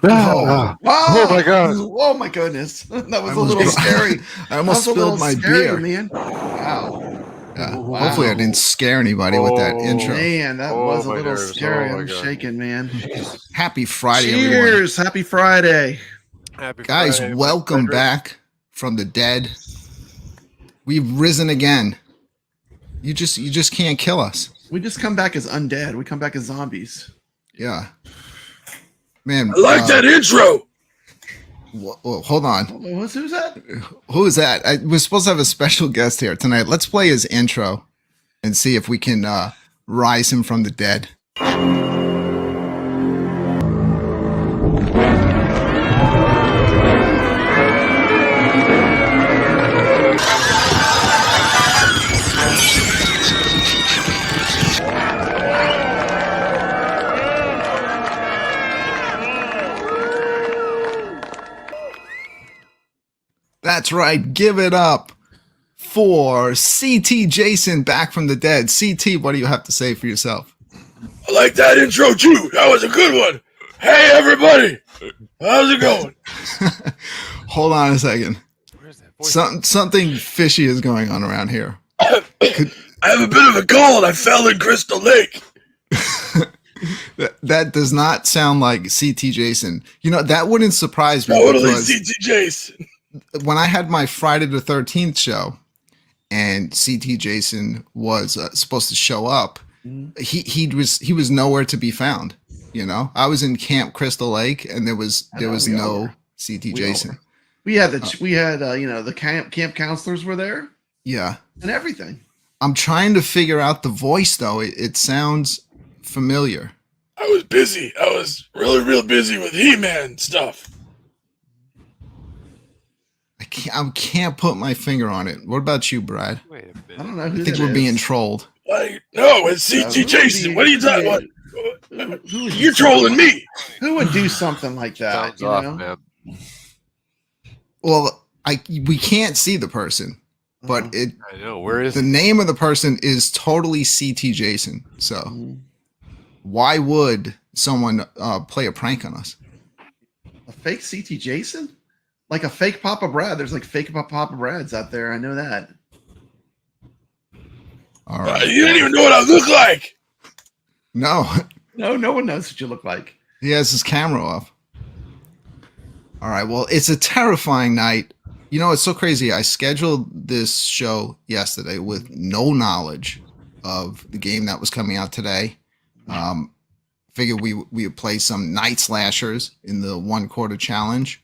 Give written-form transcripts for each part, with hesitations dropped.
Oh, Oh my god! oh my goodness, that was a almost little spilled- scary. I almost That was a little spilled my scary, beer. man. Wow. Yeah. Wow. Hopefully, I didn't scare anybody with that intro. Man, that Oh, was a my little nerves. scary. Oh, my I'm God. shaking, man. Happy Friday, everyone. Cheers. Happy Friday. Happy Guys, Friday, welcome Frederick. back from the dead. We've risen again. You just can't kill us. We just come back as undead. We come back as zombies. Yeah. Man, I like that intro. hold on. Who's that? Who is that? We're supposed to have a special guest here tonight. Let's play his intro and see if we can rise him from the dead. That's right. Give it up for CT Jason back from the dead. CT, what do you have to say for yourself? I like that intro too. That was a good one. Hey everybody, how's it going? Hold on a second. Where's that voice? Something fishy is going on around here. I have a bit of a cold. I fell in Crystal Lake. That does not sound like CT Jason. You know, that wouldn't surprise me. Totally because CT Jason. when I had my Friday the 13th show and CT Jason was supposed to show up, he was nowhere to be found. You know, I was in Camp Crystal Lake and there was no CT Jason. We had the camp counselors were there Yeah. and everything. I'm trying to figure out the voice though. It sounds familiar. I was busy. I was real busy with He-Man stuff. I can't put my finger on it. What about you, Brad? Wait a minute. I don't know I who think that we're is. being trolled. Like, no, it's CT who Jason. would What are you be- talking about? who would You're do trolling something- me. Who would do something like that? Sounds You off, know? man. Well, we can't see the person, but I know. Where is the name of the person is totally CT Jason. So why would someone play a prank on us? A fake CT Jason? Like a fake Papa Brad. There's like fake Papa Brads out there. I know that. All right. You didn't even know what I look like. No, No one knows what you look like. he has his camera off. All right. Well, it's a terrifying night. You know, it's so crazy. I scheduled this show yesterday with no knowledge of the game that was coming out today. Figured we would play some night slashers in the 1 quarter challenge.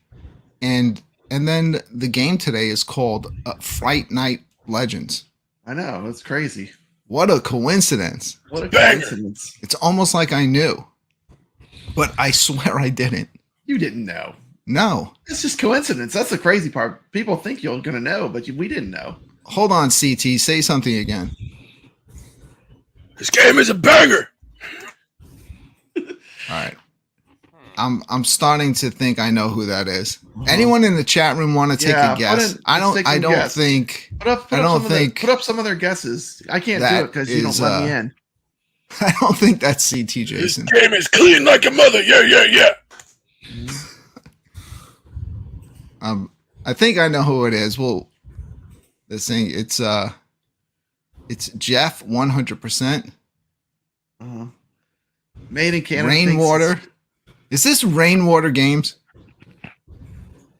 And then the game today is called Fright Night Legends. I know. It's crazy. What a coincidence. What a Banger. coincidence. It's almost like I knew, but I swear I didn't. You didn't know. No. It's just coincidence. That's the crazy part. People think you're going to know, but we didn't know. Hold on, CT. Say something again. This game is a banger. All right. I'm starting to think I know who that is. Anyone in the chat room want to take Yeah, a guess? I don't guess. think Put up put up some of their guesses. I can't do that it because you don't is, let me in. I don't think that's CT This Jason. game is clean like a mother. Yeah. I think I know who it is. Well, this thing it's Jeff 100%. Uh-huh. Made in Canada. Rainwater. Is this Rainwater Games?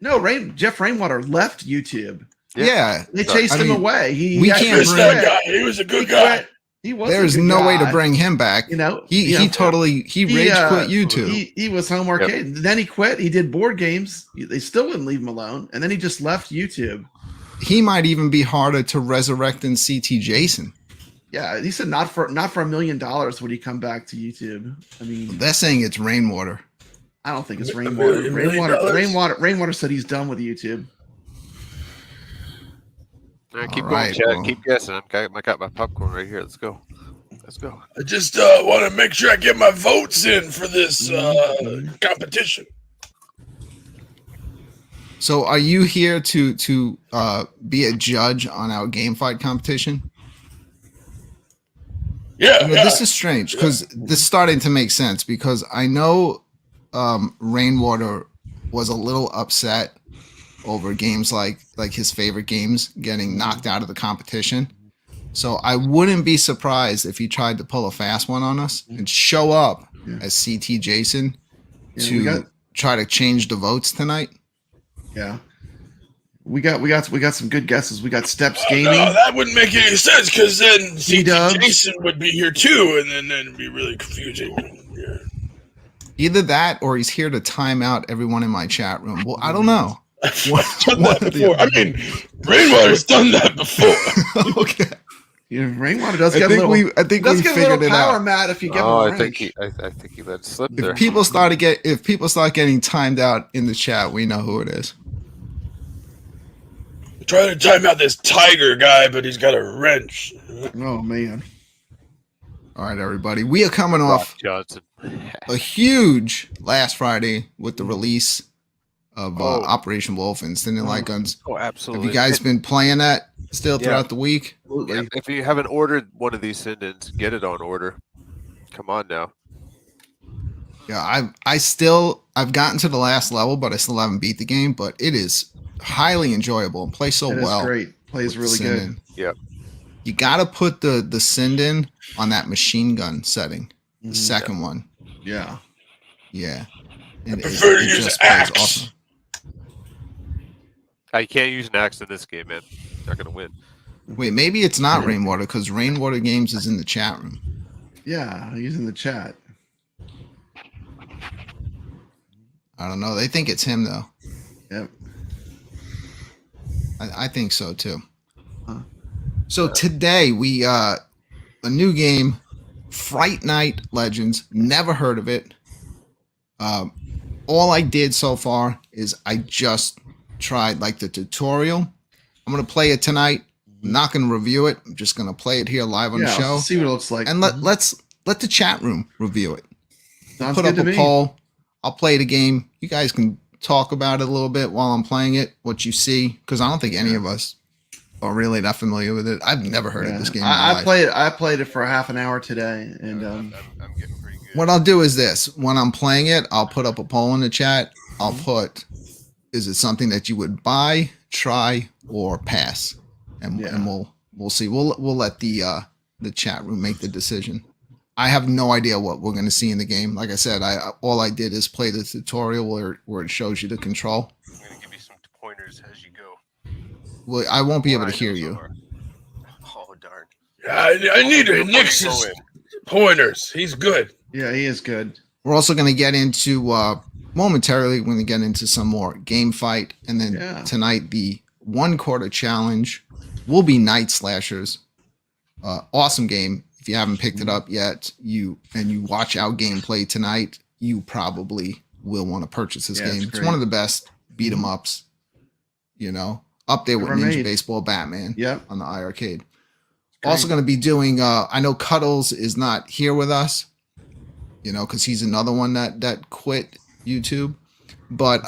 No, Jeff Rainwater left YouTube. Yeah. They chased him away. we actually can't Miss bring- that guy. He was a He good guy. quit. He was. There's a good no way to guy. bring him back. You know, He rage quit YouTube. He was home arcade. Then he quit. He did board games. They still wouldn't leave him alone. And then he just left YouTube. He might even be harder to resurrect than CT Jason. Yeah, he said not for $1 million would he come back to YouTube. I mean, They're saying it's Rainwater. I don't think it's $1 Rainwater. million? Rainwater said he's done with YouTube. All right, keep All going, right, Chad. well. Keep guessing. I got my popcorn right here. Let's go. I just want to make sure I get my votes in for this competition. So are you here to be a judge on our game fight competition? Yeah, You know, this is strange because this is starting to make sense because I know Rainwater was a little upset over games like his favorite games getting knocked out of the competition. So I wouldn't be surprised if he tried to pull a fast one on us and show up as CT Jason to try to change the votes tonight. Yeah. We got some good guesses. We got Steps Gaming. No, that wouldn't make any sense because then C-Dubs. Jason would be here too, and then it'd be really confusing. Yeah. Either that or he's here to time out everyone in my chat room. Well, I don't know. I've done that before. I mean, Rainwater's done that before. Okay. Yeah, Rainwater does get a little. I think we figured it power out. mat if you give him Oh, a I think wrench. I think he let it slip there. If people start getting timed out in the chat, we know who it is. Trying to time out this Tiger guy, but he's got a wrench. Oh man. All right, everybody. We are coming off Johnson. a huge last Friday with the release of Operation Wolf and Thin and Light Guns. Oh, Have absolutely. you guys been playing that still Yeah. throughout the week? Absolutely. Yeah, if you haven't ordered one of these send-ins, get it on order. Come on now. Yeah, I've gotten to the last level, but I still haven't beat the game. But it is highly enjoyable and plays so It is well. great. Plays with really good. send-in. Yep. You got to put the send-in on that machine gun setting, the second one. Yeah. Yeah. I prefer to use axe. You can't use an axe in this game, man. You're not gonna win. Wait, maybe it's not Rainwater because Rainwater Games is in the chat room. Yeah. Using the chat. I don't know. They think it's him though. Yep. I think so too. Huh. So today we a new game, Fright Night Legends. Never heard of it. All I did so far is I just tried like the tutorial. I'm gonna play it tonight. I'm not gonna review it. I'm just gonna play it here live on the show. Let's see what it looks like. And let's let the chat room review it. Sounds Put good up to a me. poll. I'll play the game. You guys can talk about it a little bit while I'm playing it, what you see, because I don't think any of us are really that familiar with it. I've never heard of this game. In my life. I played it for a half an hour today, and I'm getting pretty good. What I'll do is this: when I'm playing it, I'll put up a poll in the chat. I'll put, is it something that you would buy, try, or pass? And we'll see. We'll let the chat room make the decision. I have no idea what we're going to see in the game. Like I said, all I did is play the tutorial where it shows you the control. I'm gonna give you some pointers as you go. Well, I won't be able to hear you. Oh darn. I need Nix's pointers. He's good. yeah, he is good. We're also going to get into momentarily. We're going to get into some more game fight, and then tonight the 1 quarter challenge will be Night Slashers. Awesome game. If you haven't picked it up yet, you watch our gameplay tonight, you probably will want to purchase this game. It's one of the best beat 'em ups, up there with Ever Ninja made. Baseball Batman Yep. on the iArcade. Also going to be doing, I know Cuddles is not here with us, because he's another one that quit YouTube. But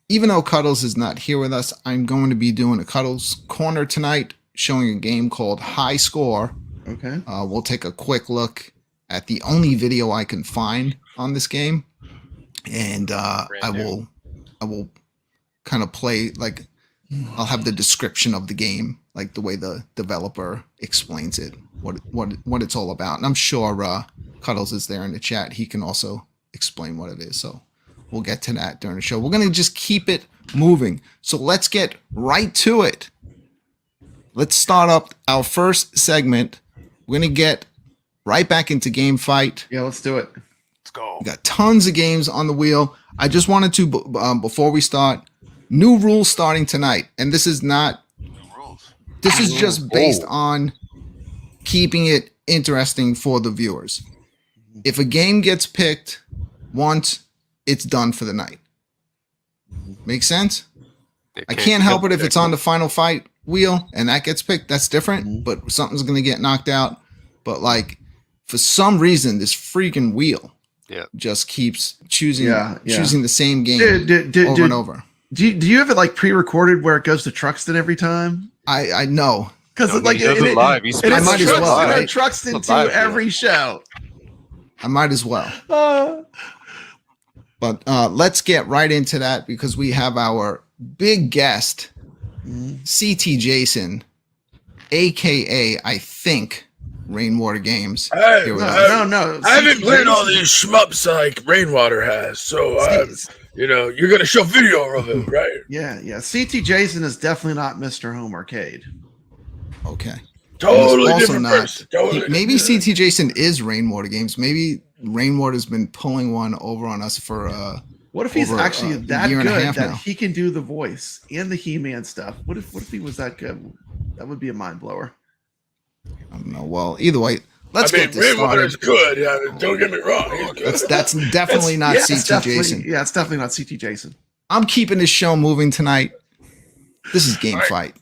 even though Cuddles is not here with us, I'm going to be doing a Cuddles Corner tonight, showing a game called High Score. Okay. We'll take a quick look at the only video I can find on this game, and I will kind of play like I'll have the description of the game, like the way the developer explains it, what it's all about. And I'm sure Cuddles is there in the chat. He can also explain what it is. So we'll get to that during the show. We're going to just keep it moving. So let's get right to it. Let's start up our first segment. We're going to get right back into game fight. Yeah, let's do it. Let's go. We got tons of games on the wheel. I just wanted to, before we start, new rules starting tonight. And this is not, this is just based on keeping it interesting for the viewers. If a game gets picked once, it's done for the night. Make sense? I can't help it if it's on the final fight wheel and that gets picked. That's different, but something's going to get knocked out. But like, for some reason, this freaking wheel just keeps choosing the same game over and over. Do you have it like pre-recorded where it goes to Truxton every time? I know. Because No, like he does it live. He's I might as well, Truxton, right? Truxton It's live, to every show. I might as well. But let's get right into that because we have our big guest, CT Jason, aka I think Rainwater Games. Hey, Here with No, us. no. I haven't CT played all Jason- these shmups like Rainwater has, so C- you're gonna show video of it, right? Yeah. CT Jason is definitely not Mr. Home Arcade. Okay. Totally He's different person. Totally Maybe different. CT Jason is Rainwater Games. Maybe Rainwater's been pulling one over on us for What if he's over, actually a that year and a good half that now. he can do the voice and the He-Man stuff? What if he was that good? That would be a mind blower. I don't know. Well, either way, let's I mean, get this Rainwater's started. good. Yeah, don't get me wrong. He's good. That's definitely not It's CT definitely- Jason. Yeah, it's definitely not CT Jason. I'm keeping this show moving tonight. This is Game All right. Fight.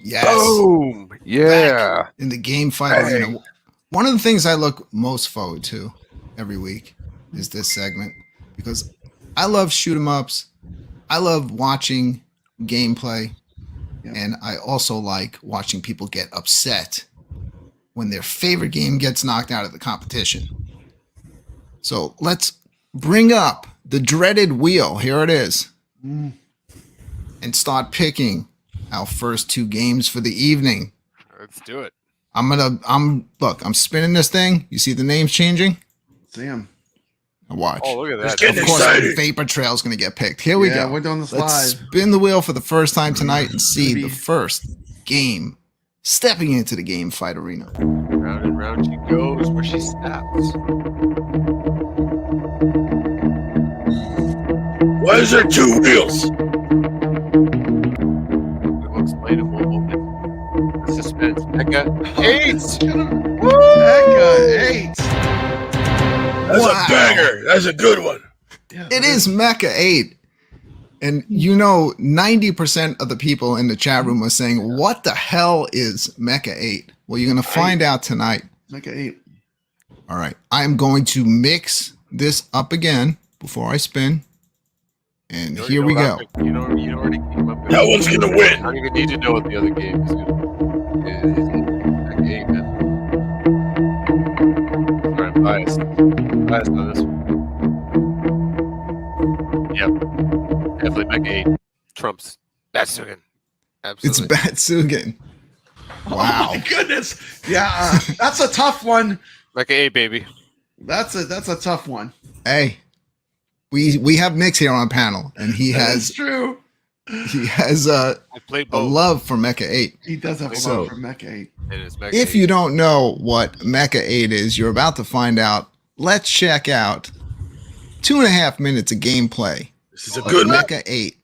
Yes. Boom! Yeah. In the Game Fight Arena. One of the things I look most forward to every week is this segment because I love shoot 'em ups. I love watching gameplay. Yeah. And I also like watching people get upset when their favorite game gets knocked out of the competition. So let's bring up the dreaded wheel. Here it is. And start picking our first two games for the evening. Let's do it. I'm spinning this thing. You see the names changing? Sam. Now watch. Oh, look at It's that. getting Of course, exciting. Vapor Trail's going to get picked. Here we Yeah, go. we're doing this Let's live. spin the wheel for the first time tonight and see Maybe. the first game stepping into the Game Fight Arena. Round and round she goes where she snaps. Why is there two wheels? We'll explain in one moment. Suspense. Mecca 8! Mecca 8. That's Wow. a banger. That's a good one. Yeah, It is Mecha 8. And 90% of the people in the chat room are saying, what the hell is Mecha 8? Well, you're going to find out tonight. Mecca 8. All right. I'm going to mix this up again before I spin. And You here we go. You already came up with That one's gonna I win. don't even need to know what the other game is going to be. Mecca 8, man. Sorry, I'm biased. I'm biased on this one. Definitely Mecha 8 trumps Batsugan. It's Absolutely. Batsugan. Oh Wow. my goodness. Yeah, that's a tough one. Mecha 8, baby. That's a tough one. Hey, we have Mix here on panel, and he That's has true. I played a both. love for Mecha 8. He does have a So- love for Mecha 8. And it's Mecha If 8. you don't know what Mecha 8 is, you're about to find out. Let's check out 2.5 minutes of gameplay. This is a good one. Mecha 8.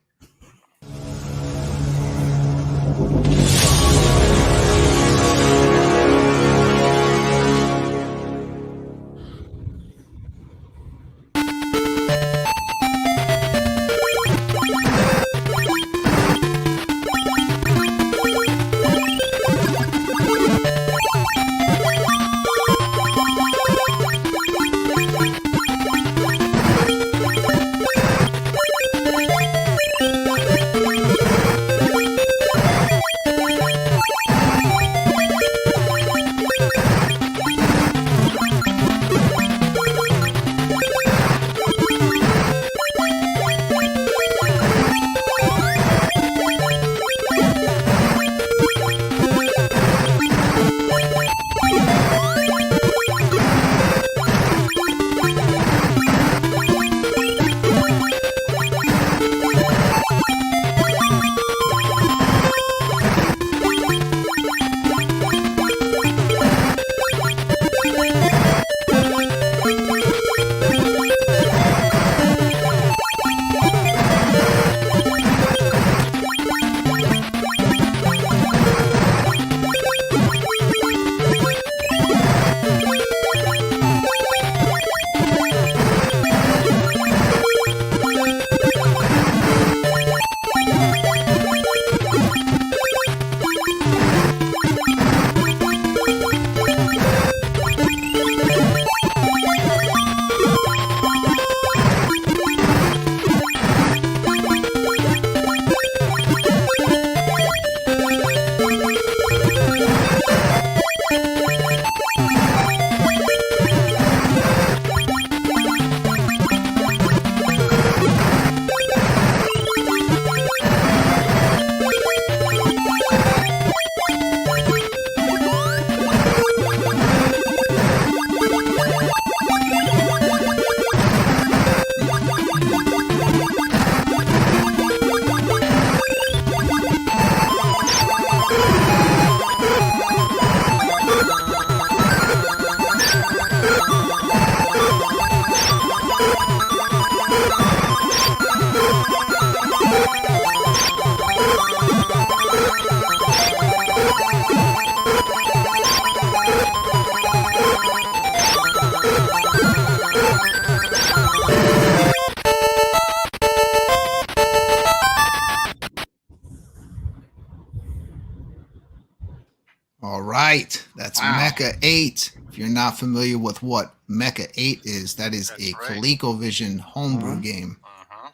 All right, that's Wow. Mecha 8. If you're not familiar with what Mecha 8 is, that is That's a right. ColecoVision homebrew Uh-huh. game. Uh-huh.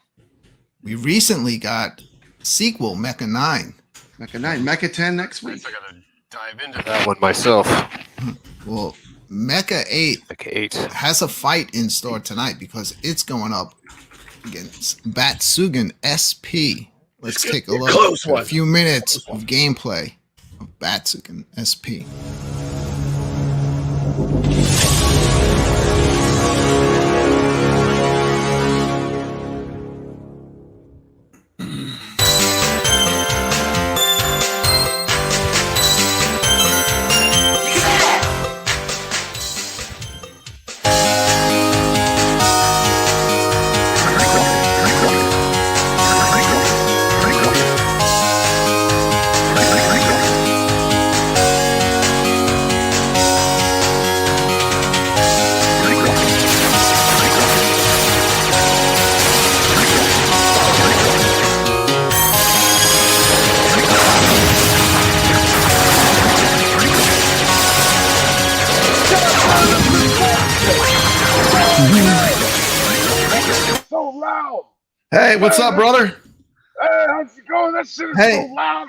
We recently got sequel Mecha 9. Mecha 9, Mecha 10 next week. I gotta dive into that. That one myself. Well, Mecha 8 Mecha 8. has a fight in store tonight because it's going up against Batsugan SP. Let's It's gonna take a be a look close at a one. few minutes of gameplay of Batsugan SP. So loud. Hey, what's up, brother? Hey, how's it going? That shit is Hey. so loud.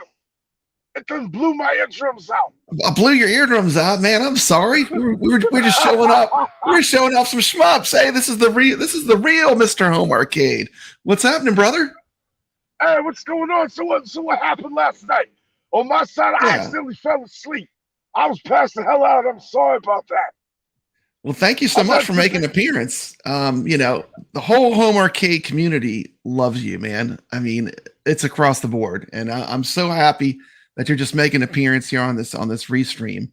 It done blew my eardrums out. I blew your eardrums out, man. I'm sorry. We're just showing up. We're showing off some shmups. Hey, this is the real Mr. Home Arcade. What's happening, brother? Hey, what's going on? So what happened last night? On my side, I Yeah. accidentally fell asleep. I was passed the hell out. I'm sorry about that. Well, thank you so much for making an appearance. The whole Home Arcade community loves you, man. I mean, it's across the board, and I'm so happy that you're just making an appearance here on this restream.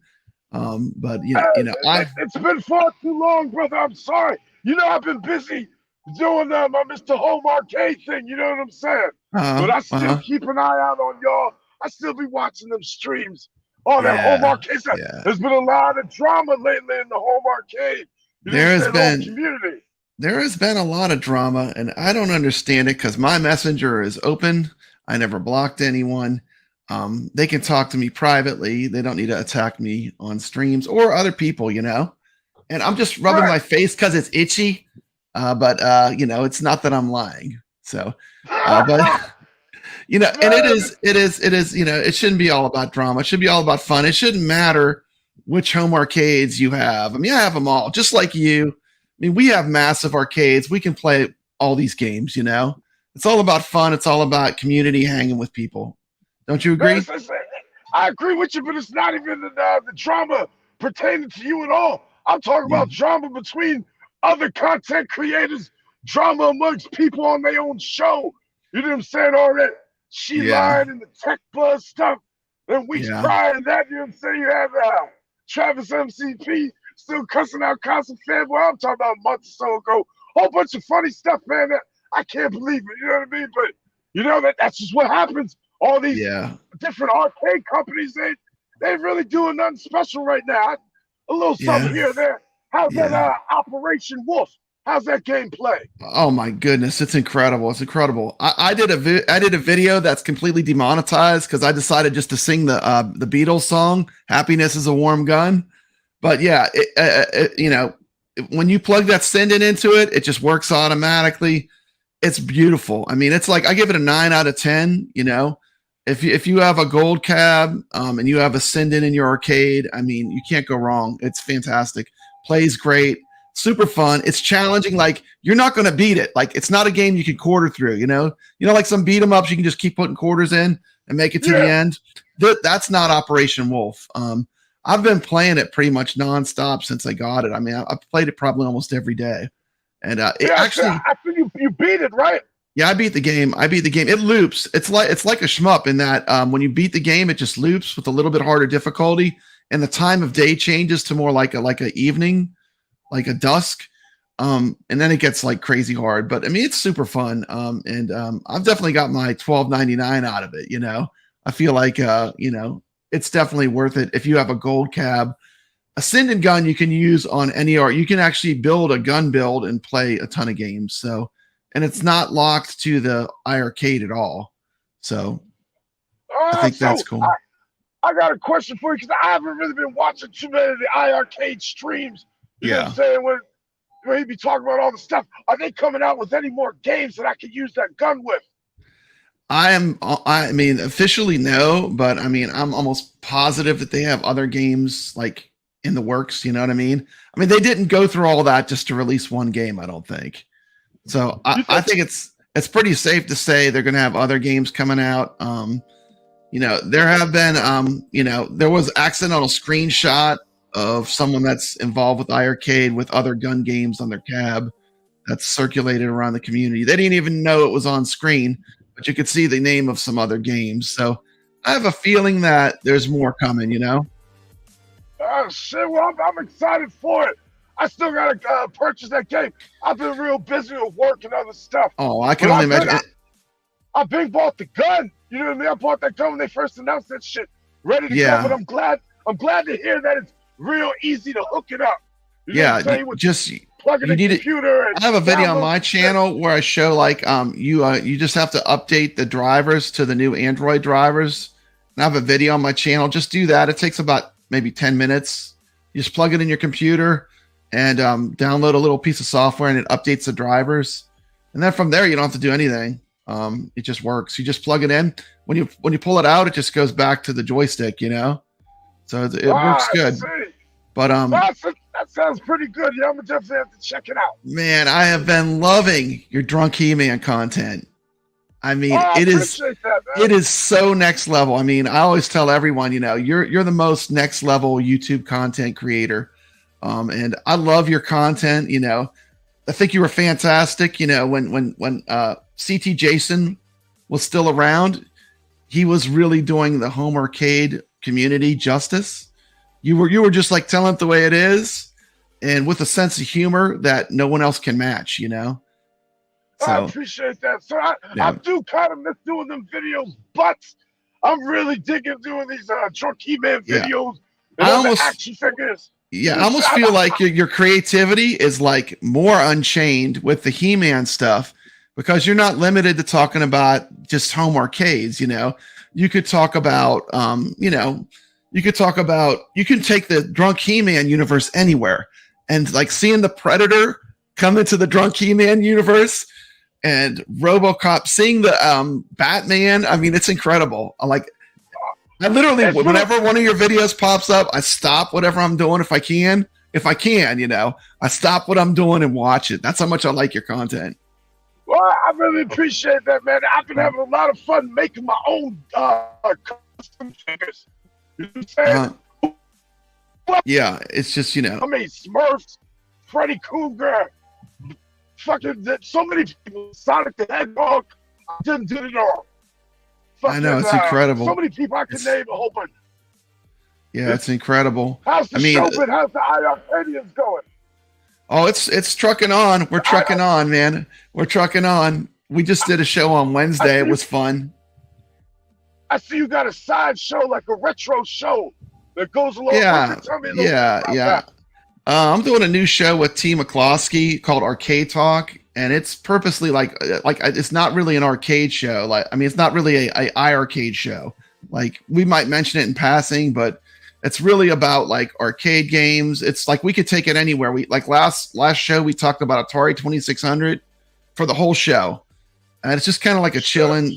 But it's been far too long, brother. I'm sorry. I've been busy doing my Mr. Home Arcade thing. You know what I'm saying? But I still keep an eye out on y'all. I still be watching them streams. Oh, that Home Arcade. There's been a lot of drama lately in the Home Arcade. There has been a lot of drama, and I don't understand it because my messenger is open. I never blocked anyone. They can talk to me privately. They don't need to attack me on streams or other people, and I'm just rubbing my face because it's itchy. But it's not that I'm lying. So, but and it is, it shouldn't be all about drama. It should be all about fun. It shouldn't matter which home arcades you have. I mean, I have them all, just like you. I mean, we have massive arcades. We can play all these games, It's all about fun. It's all about community, hanging with people. Don't you agree? I agree with you, but it's not even the drama pertaining to you at all. I'm talking about drama between other content creators, drama amongst people on their own show. You know what I'm saying? All that line and the tech buzz stuff. Then weeks prior to that, you know what I'm saying? You have Travis MCP still cussing out Constant Fanboy. I'm talking about a month or so ago. Whole bunch of funny stuff, man. That I can't believe it. You know what I mean? But that's just what happens. All these different arcade companies, they really doing nothing special right now. A little something here and there. How's that Operation Wolf? How's that game play? Oh my goodness, it's incredible! It's incredible. I did a video that's completely demonetized because I decided just to sing the Beatles song "Happiness Is a Warm Gun." But when you plug that send-in into it, it just works automatically. It's beautiful. I mean, it's like I give it a 9 out of 10. If you have a gold cab and you have a send-in your arcade, I mean, you can't go wrong. It's fantastic. Plays great. Super fun. It's challenging. Like, you're not going to beat it. Like, it's not a game you can quarter through, like some beat 'em ups, you can just keep putting quarters in and make it to the end. That's not Operation Wolf. I've been playing it pretty much nonstop since I got it. I mean, I've played it probably almost every day. And I think you beat it, right? Yeah, I beat the game. It loops. It's like a shmup in that when you beat the game, it just loops with a little bit harder difficulty, and the time of day changes to more like a evening, like a dusk, and then it gets like crazy hard. But I mean, it's super fun, and I've definitely got my $12.99 out of it. I feel like it's definitely worth it if you have a gold cab. A send-in gun you can use on any art. You can actually build a gun build and play a ton of games. So. And it's not locked to the iArcade at all. So I think that's cool. I got a question for you because I haven't really been watching too many of the iArcade streams. You know what I'm saying? When he be talking about all the stuff, are they coming out with any more games that I could use that gun with? I mean, officially no, but I mean, I'm almost positive that they have other games like in the works. You know what I mean? I mean, they didn't go through all that just to release one game, I don't think. So I think it's pretty safe to say they're going to have other games coming out. There have been, there was accidental screenshot of someone that's involved with iArcade with other gun games on their cab that's circulated around the community. They didn't even know it was on screen, but you could see the name of some other games. So I have a feeling that there's more coming, Oh, shit. Well, I'm excited for it. I still got to purchase that game. I've been real busy with work and other stuff. Oh, I can only imagine. I been bought the gun. You know what I mean? I bought that gun when they first announced that shit. Ready to go, but I'm glad to hear that it's real easy to hook it up. You know what I'm saying? Plug in the computer. I have a video on my channel where I show like you just have to update the drivers to the new Android drivers. And I have a video on my channel. Just do that. It takes about maybe 10 minutes. You just plug it in your computer and download a little piece of software, and it updates the drivers. And then from there, you don't have to do anything. It just works. You just plug it in. When you pull it out, it just goes back to the joystick, you know. So it works good. But that sounds pretty good. Yeah, I'm gonna definitely have to check it out. Man, I have been loving your Drunk He-Man content. I mean, it is so next level. I mean, I always tell everyone, you know, you're the most next level YouTube content creator. And I love your content. You know, I think you were fantastic. You know, when CT Jason was still around, he was really doing the home arcade community justice. You were just like telling it the way it is, and with a sense of humor that no one else can match. You know. So, I appreciate that. So I do kind of miss doing them videos, but I'm really digging doing these Drunk He-Man videos. And I almost action figures. Yeah, I almost feel like your creativity is like more unchained with the He-Man stuff, because you're not limited to talking about just home arcades. You know, you could talk about, you know, you can take the Drunk He-Man universe anywhere, and like seeing the Predator come into the Drunk He-Man universe and RoboCop, seeing the Batman. I mean, it's incredible. I literally, whenever one of your videos pops up, I stop whatever I'm doing if I can, you know, I stop what I'm doing and watch it. That's how much I like your content. Well, I really appreciate that, man. I've been having a lot of fun making my own custom figures. You know what I'm saying? Yeah, it's just, you know. I mean, Smurfs, Freddy Krueger, fucking so many people, Sonic the Hedgehog. I didn't do it all. I know, it's incredible. So many people I can name a whole bunch. Yeah, it's incredible. How's the show been? How's the iiRcade going? Oh, it's trucking on. We're trucking on, man. We're trucking on. We just did a show on Wednesday. It was fun. I see you got a side show, like a retro show that goes along. Yeah. I'm doing a new show with T. McCloskey called Arcade Talk, and it's purposely like it's not really an arcade show. Like, I mean, it's not really a iiRcade show. Like, we might mention it in passing, but it's really about like arcade games. It's like we could take it anywhere. We like last show we talked about Atari 2600 for the whole show, and it's just kind of like a chillin'.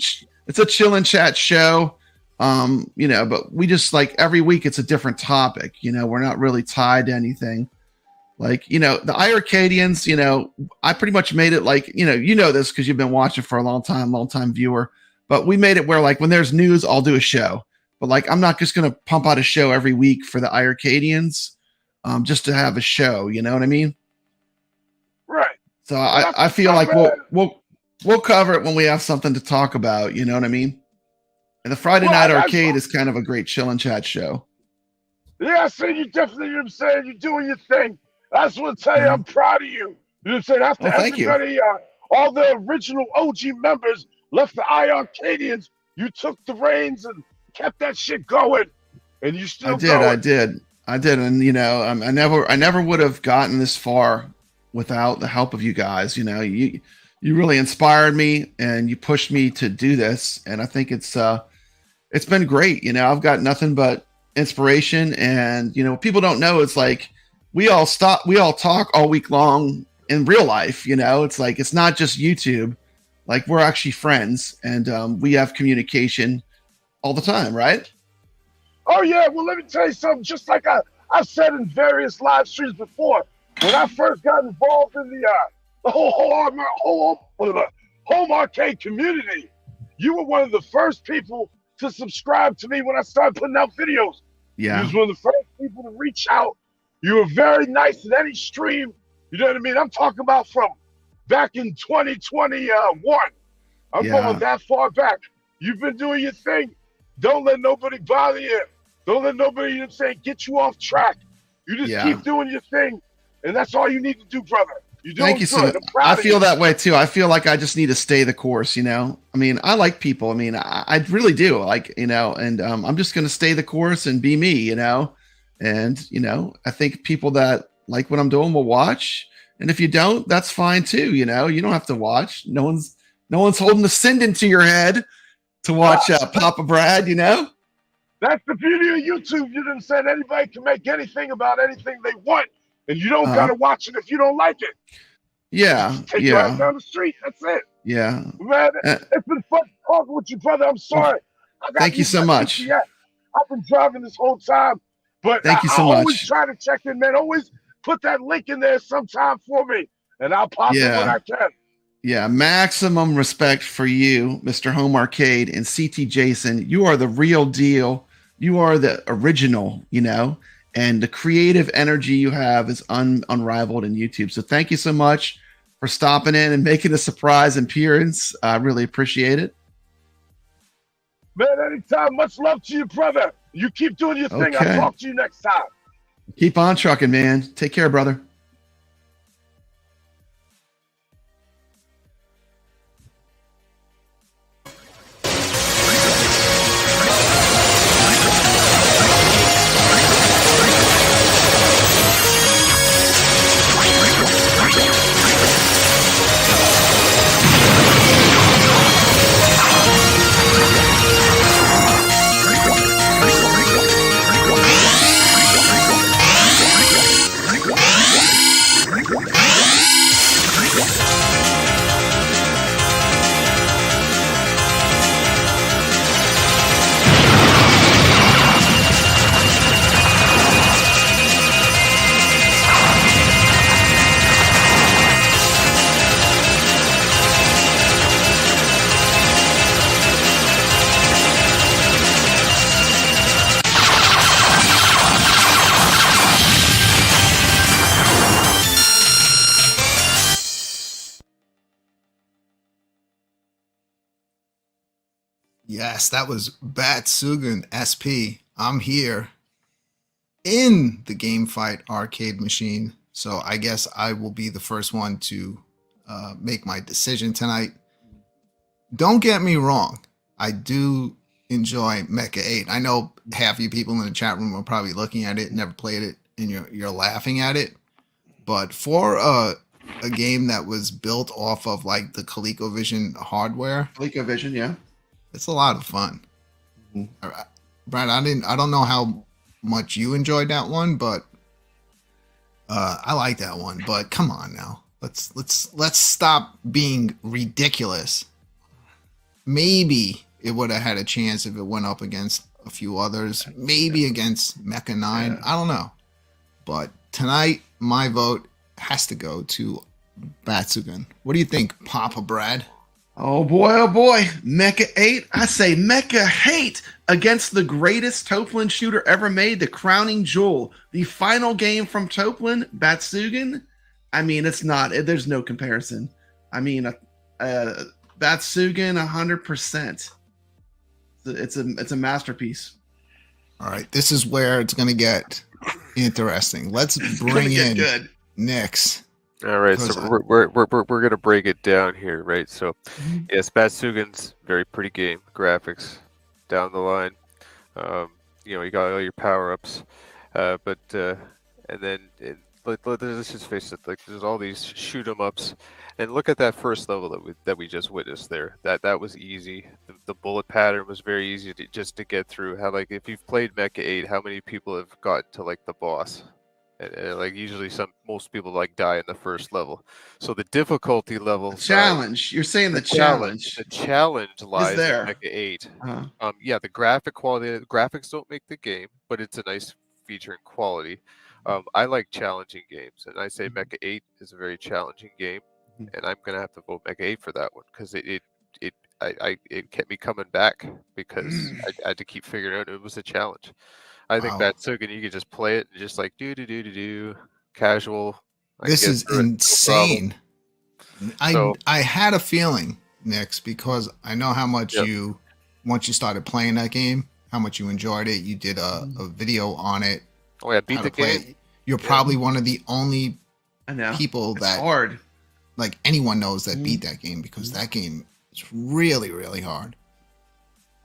It's a chillin' chat show. You know, but we just like every week it's a different topic. You know, we're not really tied to anything. Like, you know, the iiRcadians, you know, I pretty much made it like, you know this because you've been watching for a long time viewer, but we made it where like when there's news, I'll do a show. But like, I'm not just going to pump out a show every week for the iiRcadians, just to have a show. You know what I mean? Right. So I feel like we'll cover it when we have something to talk about. You know what I mean? And the Friday Night Arcade is kind of a great chill and chat show. Yeah, I see you definitely. You know what I'm saying? You're doing your thing. I just want to tell you, I'm proud of you. You know what I'm saying? After everybody, all the original OG members left the iiRcadians, you took the reins and kept that shit going, and you still I did, and you know, I never would have gotten this far without the help of you guys. You know, you really inspired me and you pushed me to do this, and I think it's been great. You know, I've got nothing but inspiration, and you know, people don't know, it's like we all talk all week long in real life. You know, it's like it's not just YouTube. Like, we're actually friends, and we have communication all the time, right? Oh yeah, well, let me tell you something. Just like I've said in various live streams before, when I first got involved in the whole home arcade community, you were one of the first people to subscribe to me when I started putting out videos. Yeah, you was one of the first people to reach out. You were very nice in any stream. You know what I mean? I'm talking about from back in 2021. I'm going that far back. You've been doing your thing. Don't let nobody bother you. Don't let nobody, you know what I'm saying, get you off track. You just keep doing your thing, and that's all you need to do, brother. You're doing Thank you so much. I feel that way too. I feel like I just need to stay the course, you know? I mean, I like people. I mean, I really do. Like, you know, and I'm just going to stay the course and be me, you know? And, you know, I think people that like what I'm doing will watch. And if you don't, that's fine too. You know, you don't have to watch. No one's holding the sending to your head to watch Papa Brad, you know? That's the beauty of YouTube. You know what I'm saying? Anybody can make anything about anything they want. And you don't got to watch it if you don't like it. Yeah. Take you right down the street. That's it. Yeah. Man, Uh, it's been fun talking with you, brother. I'm sorry. I got thank you used so to much. GPS. I've been driving this whole time, but Thank you I so always much. try to check in, man. Always put that link in there sometime for me, and I'll pop in when Yeah. I can. Yeah. Maximum respect for you, Mr. Home Arcade and CT Jason. You are the real deal. You are the original, and the creative energy you have is unrivaled in YouTube. So thank you so much for stopping in and making a surprise appearance. I really appreciate it. Man, anytime. Much love to you, brother. You keep doing your thing. I'll Okay. talk to you next time. Keep on trucking, man. Take care, brother. Yes, that was Batsugan SP. I'm here in the Game Fight arcade machine. So I guess I will be the first one to make my decision tonight. Don't get me wrong. I do enjoy Mecha 8. I know half you people in the chat room are probably looking at it, never played it, and you're laughing at it. But for a game that was built off of like the ColecoVision hardware, ColecoVision, yeah. it's a lot of fun. Mm-hmm. Brad, I don't know how much you enjoyed that one, but I like that one. But come on now, let's stop being ridiculous. Maybe it would have had a chance if it went up against a few others, maybe against Mecha 9. Yeah. I don't know. But tonight, my vote has to go to Batsugan. What do you think, Papa Brad? Oh boy, Mecha 8. I say Mecha Hate against the greatest Toplin shooter ever made, the crowning jewel, the final game from Toplin, Batsugan. I mean, there's no comparison. I mean, Batsugan 100%. It's a masterpiece. All right, this is where it's going to get interesting. Let's bring in good. Nyx. All right, so we're gonna break it down here, right? So, yes, Batsugan's very pretty game, graphics down the line. You got all your power ups, but and then let's just face it, like there's all these shoot 'em ups, and look at that first level that we just witnessed there. That was easy. The bullet pattern was very easy to get through. How like if you've played Mecha 8, how many people have gotten to like the boss? And like usually most people like die in the first level. So the difficulty level Challenge. You're saying the challenge. The challenge lies in there. Mecha 8. Uh-huh. Yeah, the graphic quality, the graphics don't make the game, but it's a nice feature and quality. I like challenging games, and I say Mecha 8 is a very challenging game, and I'm gonna have to vote Mecha 8 for that one because it kept me coming back because I had to keep figuring out it was a challenge. I think Batsugan, you could just play it and just like do casual. This is insane. I had a feeling, Nyx, because I know how much once you started playing that game, how much you enjoyed it. You did a video on it. Oh yeah, beat the game. You're probably one of the only people it's that hard. Like anyone knows that beat that game because that game is really, really hard.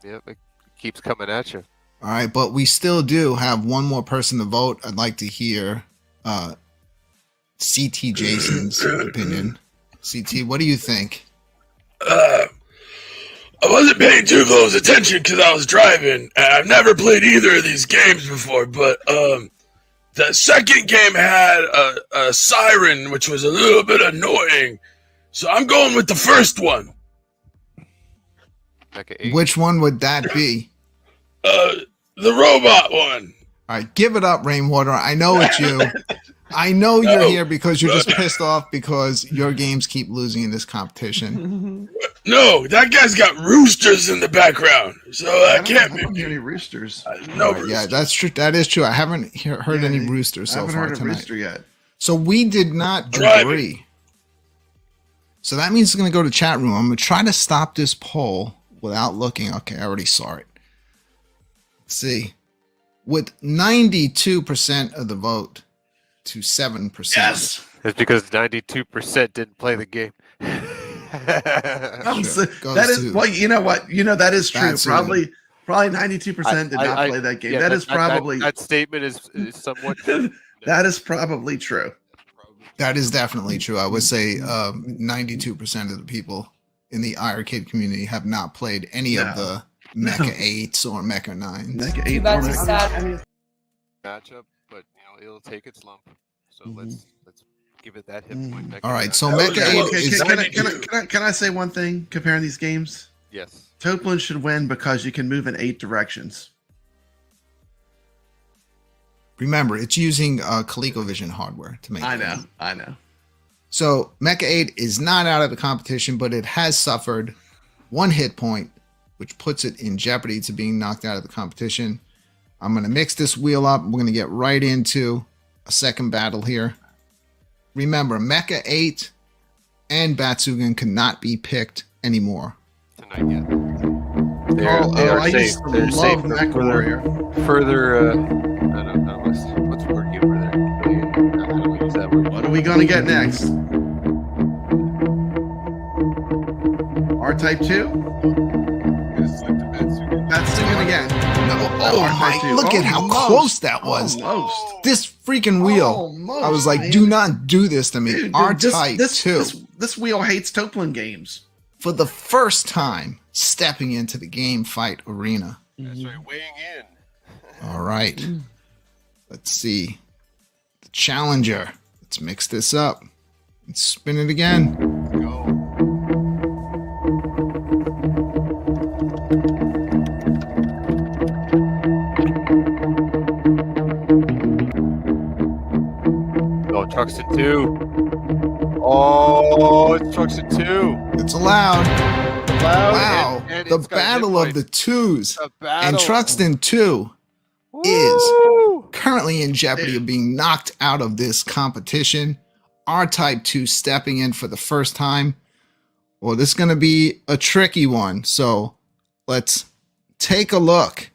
Yeah, it keeps coming at you. All right, but we still do have one more person to vote. I'd like to hear CT Jason's opinion. CT, what do you think? I wasn't paying too close attention because I was driving, and I've never played either of these games before, but the second game had a siren, which was a little bit annoying, So I'm going with the first one. Mecha 8. Which one would that be? The robot one. All right, give it up, Rainwater. I know it's you. I know you're here because you're just pissed off because your games keep losing in this competition. No, that guy's got roosters in the background, so that can't I be don't hear me. any roosters. No All right, yeah, roosters. that's true. That is true. I haven't heard any roosters I so haven't far heard a tonight. rooster yet. So we did not Driving. agree. So that means it's going to go to chat room. I'm going to try to stop this poll without looking. Okay, I already saw it. Let's see. With 92% of the vote to 7%. Yes. It's because 92% didn't play the game. I'm so- Goes that is to- well. You know what? That is true. That's Probably 92% did not play that game. Yeah, that is probably that statement is somewhat. that is probably true. That is definitely true. I would say 92% of the people in the iRcade community have not played any of the Mecha 8s or Mecha 9s. Mecha Too 8 bad or it's Mecha- sad. Matchup, but it'll take its lump. So let's give it that hit point. Mecha All right, nine. so That was Mecha close. 8 is... Can I say one thing comparing these games? Yes. Toplin should win because you can move in 8 directions. Remember, it's using ColecoVision hardware to make I it. know. So Mecha 8 is not out of the competition, but it has suffered 1 hit point, which puts it in jeopardy to being knocked out of the competition. I'm going to mix this wheel up. We're going to get right into a second battle here. Remember, Mecha 8 and Batsugan cannot be picked anymore. Tonight yet. I They're used safe. to They're safe love for Mech Warrior. further. I don't know what's the word over there. How do we use that word? What are we gonna get next? R-Type 2? Batsugan again. Oh R-Type 2. look at how Almost. close that was. Almost. This freaking wheel. Almost, I was like, man. do not do this to me. Dude, R-Type 2. This wheel hates Toplin games. For the first time stepping into the game fight arena. That's right, weighing in. All right. Let's see. The challenger. Let's mix this up. Let's spin it again. Go. Oh, Truxton 2. Oh, it's Truxton 2. It's allowed. Wow. Wow. and The it's got battle hit of the points. twos. The battle. And Truxton 2 Woo! currently in jeopardy of being knocked out of this competition. R-Type 2 stepping in for the first time. Well, this is going to be a tricky one. So let's take a look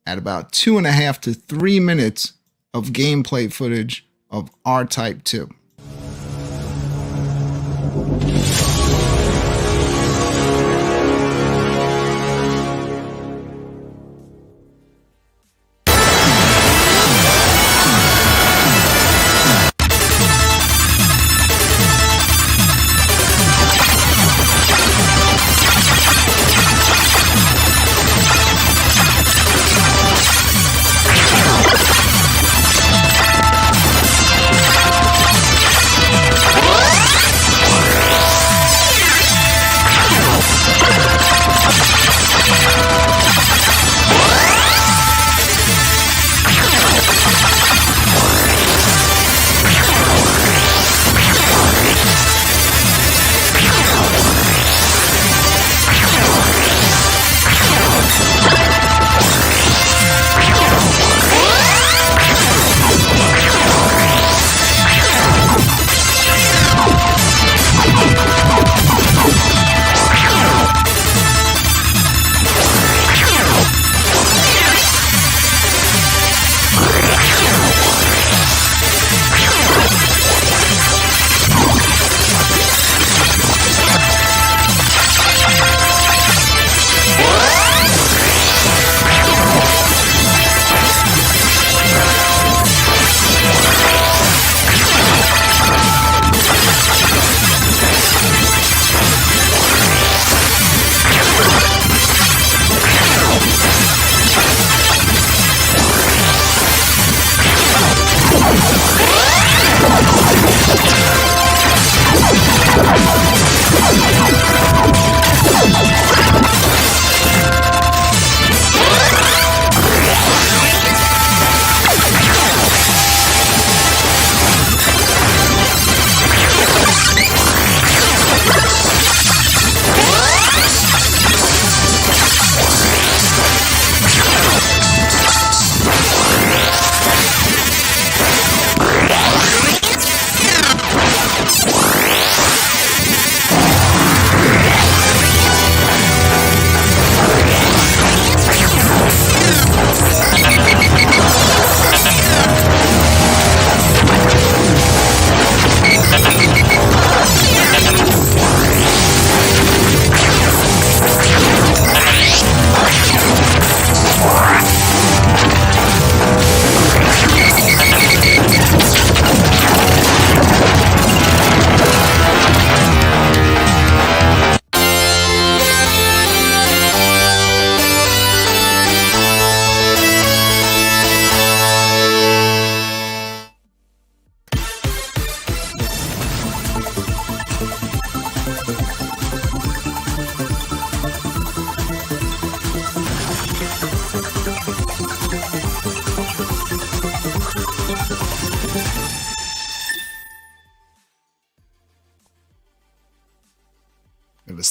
at about 2.5 to 3 minutes of gameplay footage of R-Type 2.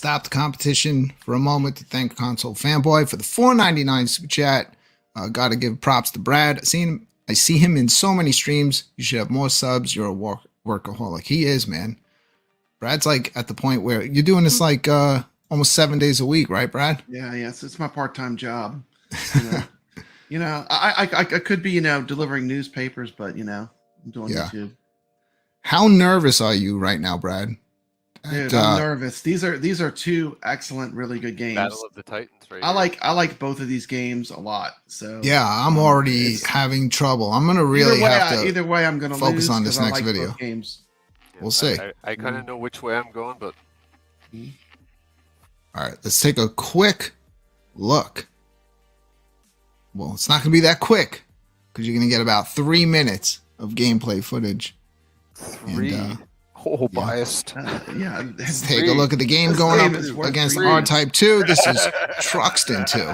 stop the competition for a moment to thank Console Fanboy for the $4.99 super chat. Got to give props to Brad. I see him in so many streams. You should have more subs. You're a workaholic. He is, man. Brad's like at the point where you're doing this like almost 7 days a week, right, Brad? Yeah, yes, it's my part-time job. I could be delivering newspapers, but I'm doing YouTube. How nervous are you right now, Brad? Dude, I'm nervous. These are two excellent, really good games. Battle of the Titans, right? I like both of these games a lot. So yeah, I'm already having trouble. I'm gonna really have to. Either way, I'm gonna focus lose on this next like video. Both games. Yeah, We'll see. I kind of know which way I'm going, but all right, let's take a quick look. Well, it's not gonna be that quick because you're gonna get about 3 minutes of gameplay footage. Biased. Let's take a look at the game going up against R-Type 2. This is Truxton 2.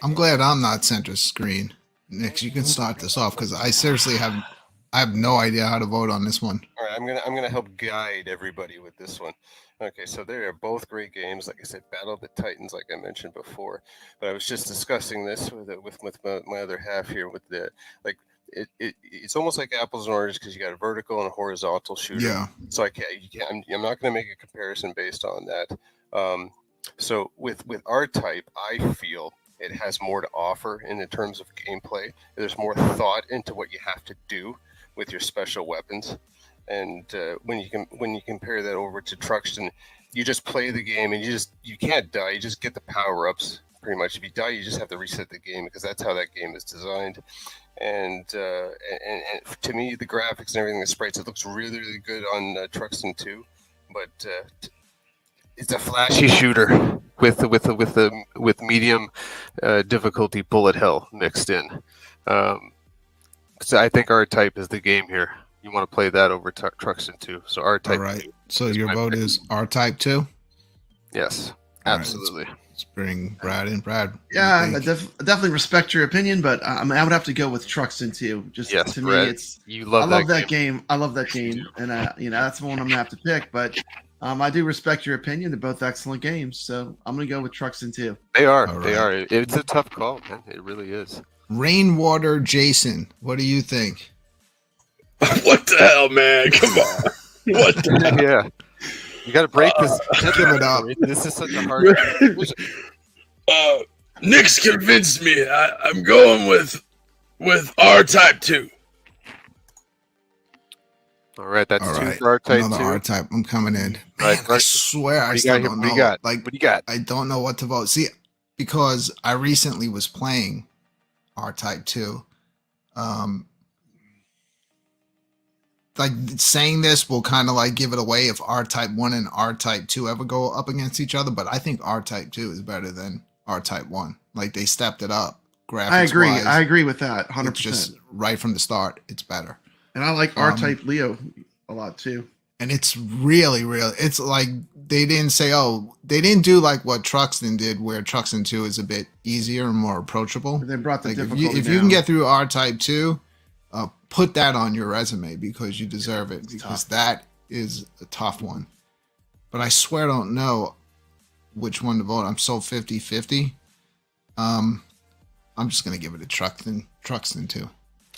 I'm glad I'm not center screen. Nick, you can start this off because I seriously have no idea how to vote on this one. All right, I'm gonna help guide everybody with this one. Okay, so they are both great games. Like I said, Battle of the Titans, like I mentioned before. But I was just discussing this with my other half here. With the it's almost like apples and oranges because you got a vertical and a horizontal shooter. Yeah. So I'm not going to make a comparison based on that. So with R-Type, I feel it has more to offer in the terms of gameplay. There's more thought into what you have to do with your special weapons. And when you compare that over to Truxton, you just play the game and you can't die. You just get the power ups pretty much. If you die, you just have to reset the game because that's how that game is designed. And to me, the graphics and everything, the sprites, it looks really, really good on Truxton 2. But it's a flashy shooter with medium difficulty bullet hell mixed in. So I think R-Type is the game here. You want to play that over Truxton 2. So R-Type. All right. So your vote is R-Type 2? Yes, All right, absolutely. let's bring Brad in. Brad. Yeah, I definitely respect your opinion, but I would have to go with Truxton too. Just Yes, to Brad, me, it's you I love love that game. I love that game, and that's the one I'm gonna have to pick. But I do respect your opinion. They're both excellent games, so I'm gonna go with Truxton too. They are. All They right. are. It's a tough call, man. It really is. Rainwater Jason, what do you think? What the hell, man? Come on. What the hell? Yeah. You got to break this. Give it up. This is such a hard. Nick's convinced me. I'm going with R-Type 2. All right, that's All two right. for R-Type Another 2. R-Type. I'm coming in. Man, Right, I right. swear I What do you still got here? don't What do know. you got? Like, What do you got? I don't know what to vote. See, because I recently was playing R-Type 2. Like saying this will kind of like give it away if R-Type 1 and R-Type 2 ever go up against each other, but I think R-Type 2 is better than R-Type 1. Like they stepped it up. I agree. Graphics-wise, I agree with that, it's 100%. just right from the start, it's better. And I like R-Type Leo a lot too. And it's really, it's like they didn't say, they didn't do like what Truxton did, where Truxton 2 is a bit easier and more approachable. They brought the Like difficulty if you can get through R-Type 2, put that on your resume because you deserve it, because that is a tough one. But I swear I don't know which one to vote. I'm so 50-50. I'm just going to give it to Truxton 2.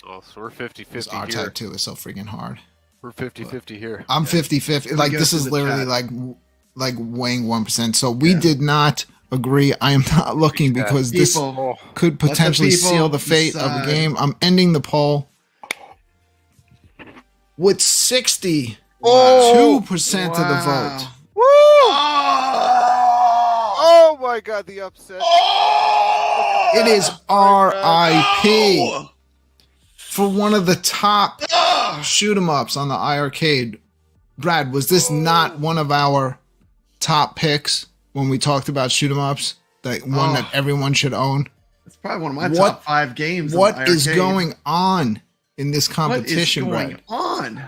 Oh, so we're 50-50 here. R-Type 2 is so freaking hard. We're 50-50 here. I'm 50-50. Like, go this to is the literally chat. like weighing 1%. So we did not agree. I am not looking because this People, could potentially people seal the fate of a decide. game. I'm ending the poll with 62% of the Wow. vote. Woo! Oh my God, the upset. It is RIP for one of the top shoot 'em ups on the iArcade. Brad, was this not one of our top picks when we talked about shoot 'em ups? That one that everyone should own. It's probably one of my What- top 5 games. What is iArcade. going on in this What is competition, going Brad? on?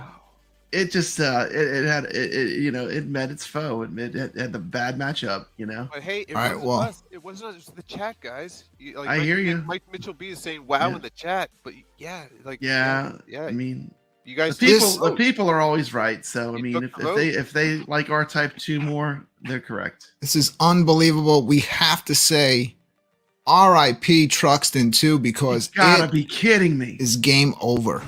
It just it met its foe. It had the bad matchup. But hey, it All right, wasn't well- us. It wasn't us. It was the chat, guys. I hear you. Mike Mitchell B is saying "wow" Yeah. in the chat, but yeah, like Yeah, yeah. I mean, You guys, the people are always right. So I You mean, took if the vote. they like R-Type 2 more, they're correct. This is unbelievable. We have to say RIP Truxton 2 because Gotta it be kidding me. is game over.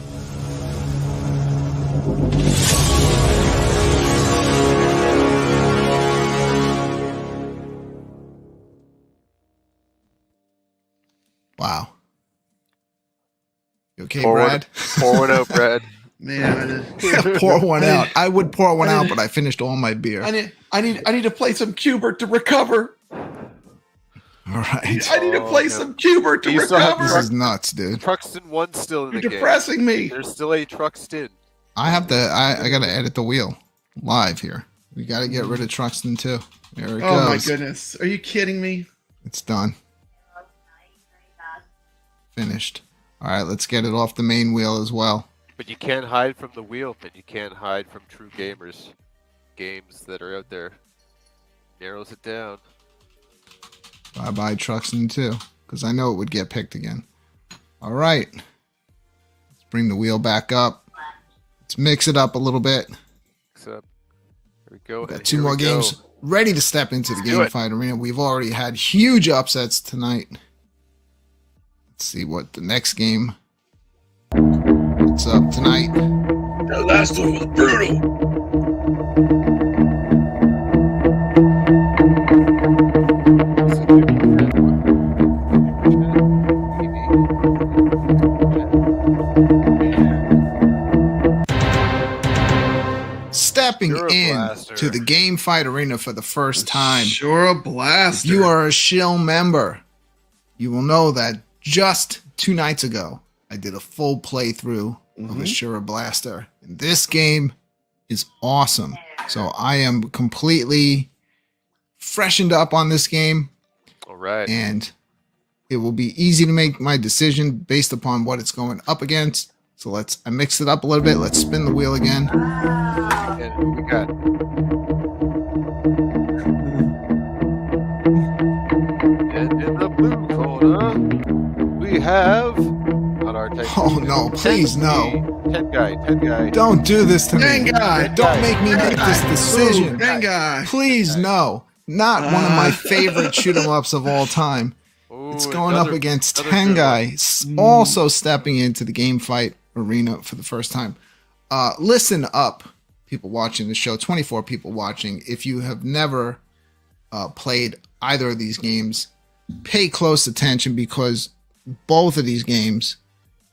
Wow. You okay, Brad? Pour one out, Brad. Man, Pour one out. I would pour one out, but I finished all my beer. I need to play some Cubert to recover. All right. I need to play some Cubert to You still have This recover. is nuts, dude. Truxton 1's still in You're the game. depressing me. There's still a Truxton. I have to. I got to edit the wheel live here. We got to get rid of Truxton too. There it Oh my goes. goodness. Are you kidding me? It's done. Finished. All right, let's get it off the main wheel as well. But you can't hide from the wheel, and you can't hide from true gamers. Games that are out there. Narrows it down. Bye bye Truxton too, because I know it would get picked again. All right, let's bring the wheel back up. Let's mix it up a little bit. Except, here we go. Got and two here we more games go. ready to step into the Let's do game it. fight arena. We've already had huge upsets tonight. Let's see what the next game. What's up tonight? That last one was brutal. Stepping You're a in blaster. to to the Game Fight Arena for the first time. Sure, a blaster. If you are a shill member, you will know that just 2 nights ago, I did a full playthrough of Ashura Blaster. And this game is awesome. So I am completely freshened up on this game. All right. And it will be easy to make my decision based upon what it's going up against. So I mixed it up a little bit. Let's spin the wheel again. And we got and in the blue corner, we have on our tech. Oh no, please no. 10 guy. Don't do this to me. Tengai. Don't make me make this decision. Tengai. Please no. Not one of my favorite shoot 'em ups of all time. It's going up against Tengai, also stepping into the Game Fight Arena for the first time. Listen up, people watching the show, 24 people watching. If you have never played either of these games, pay close attention because both of these games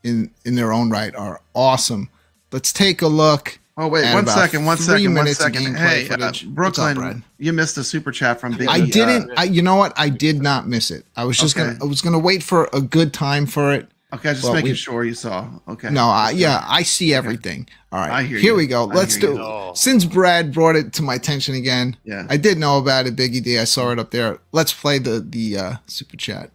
in their own right are awesome. Let's take a look. Oh, wait, at one about second. 3 minutes of Hey, gameplay footage. What's up, Brooklyn, Brad? you missed a super chat from Big I E. didn't. You know what? I did not miss it. I was just Okay. I was gonna wait for a good time for it. Okay, just Well, making we- sure you saw. Okay. No, I see everything. All right, I hear here you. we go. I Let's hear do. you. Since Brad brought it to my attention again, Yeah. I did know about it. Biggie D, I saw it up there. Let's play the super chat.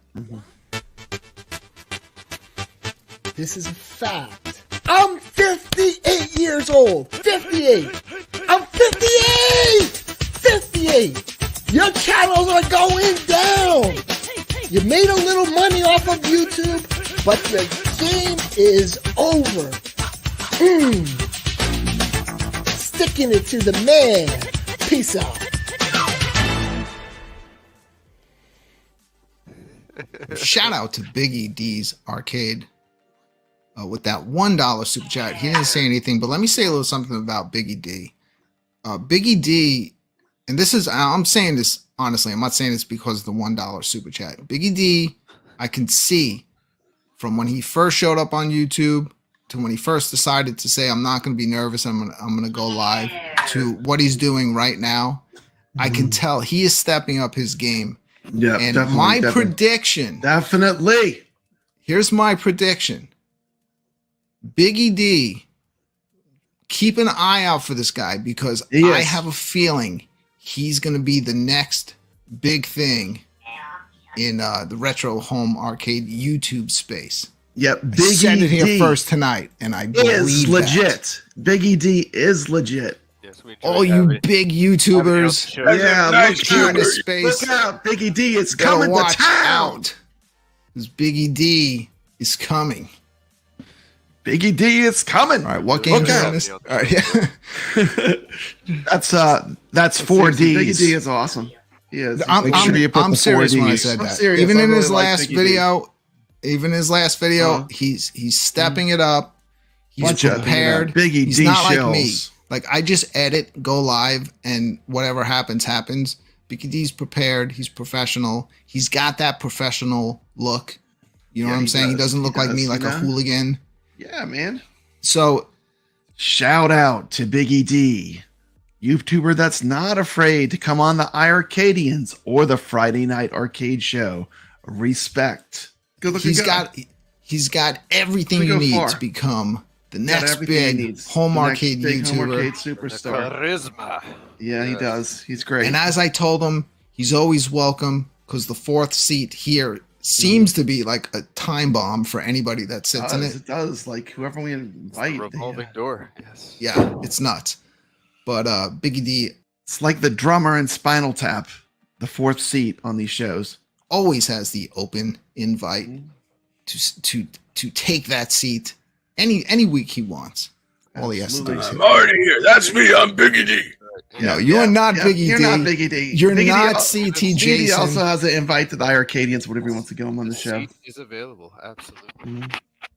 This is a fact. I'm 58 years old. 58. I'm 58. 58. Your channels are going down. You made a little money off of YouTube, but the game is over. Sticking it to the man. Peace out. Shout out to Biggie D's Arcade with that $1 super chat. He didn't say anything, but let me say a little something about Biggie D. Biggie D, and this is, I'm saying this honestly, I'm not saying this because of the $1 super chat. Biggie D, I can see from when he first showed up on YouTube to when he first decided to say, I'm not going to be nervous, I'm going to go live, to what he's doing right now. I can tell he is stepping up his game. Yeah, And definitely, my definitely. prediction, Definitely. here's my prediction. Biggie D, keep an eye out for this guy because He I is. have a feeling he's going to be the next big thing in the retro home arcade YouTube space. Yep. I said it here D first tonight, and I is believe legit. Biggie D is legit. Yes, we All you big YouTubers, Sure. Yeah, nice look in out. this space, Look out. Biggie D is better coming to watch town. out. Because Biggie D is coming. Biggie D is coming. All right, what game Look is out. on this? All right, yeah. That's 4D. Biggie D is awesome. He is. I'm serious when I said I'm that. serious. Even I in really his like last Biggie D. video, Uh-huh. he's stepping it up. He's Bunch of prepared. Biggie He's D not like shells. me. Like I just edit, go live, and whatever happens, happens. Biggie D's prepared. He's professional. He's got that professional look. You know Yeah, what I'm he saying? He does. doesn't look He like does, me, you like a know? hooligan. Yeah, man. So Shout out to Biggie D, YouTuber that's not afraid to come on the iArcadians or the Friday Night Arcade Show. Respect. Good looking guy. he's got everything We you go need far. to become the Got next everything he big needs. home The next arcade big home YouTuber. arcade superstar. Charisma. Yeah, he Yes. does. He's great. And as I told him, he's always welcome because the fourth seat here seems to be like a time bomb for anybody that sits in it. It does. Like whoever we invite. Revolving door. Yes. Yeah, it's nuts. But Biggie D It's like the drummer in Spinal Tap, the fourth seat on these shows. always has the open invite to take that seat any week he wants. All he has to do is I'm already here. That's me. I'm Biggie D. No, you're not Biggie You're D. not Biggie D. You're Biggie D not al- CT Biggie D Jason. also has an invite to the iArcadians, whatever he wants to go on the show. Seat is available. Absolutely.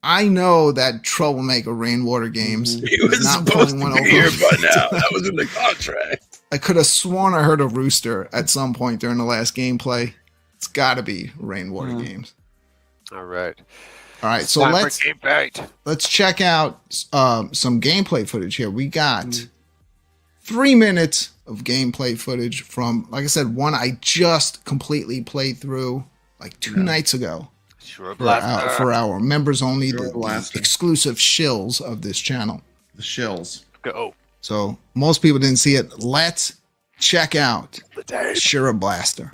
I know that troublemaker Rainwater Games He is was not supposed pulling one to be here over. by now. That was in the contract. I could have sworn I heard a rooster at some point during the last gameplay. It's got to be Rainwater Games. All right. All right, so Time for let's game fight. check out some gameplay footage here. We got 3 minutes of gameplay footage from, like I said, one I just completely played through like 2 nights ago. Sure, For our members only, Sure the Blaster. exclusive shills of this channel. The shills. Go. So most people didn't see it. Let's check out Shira Blaster.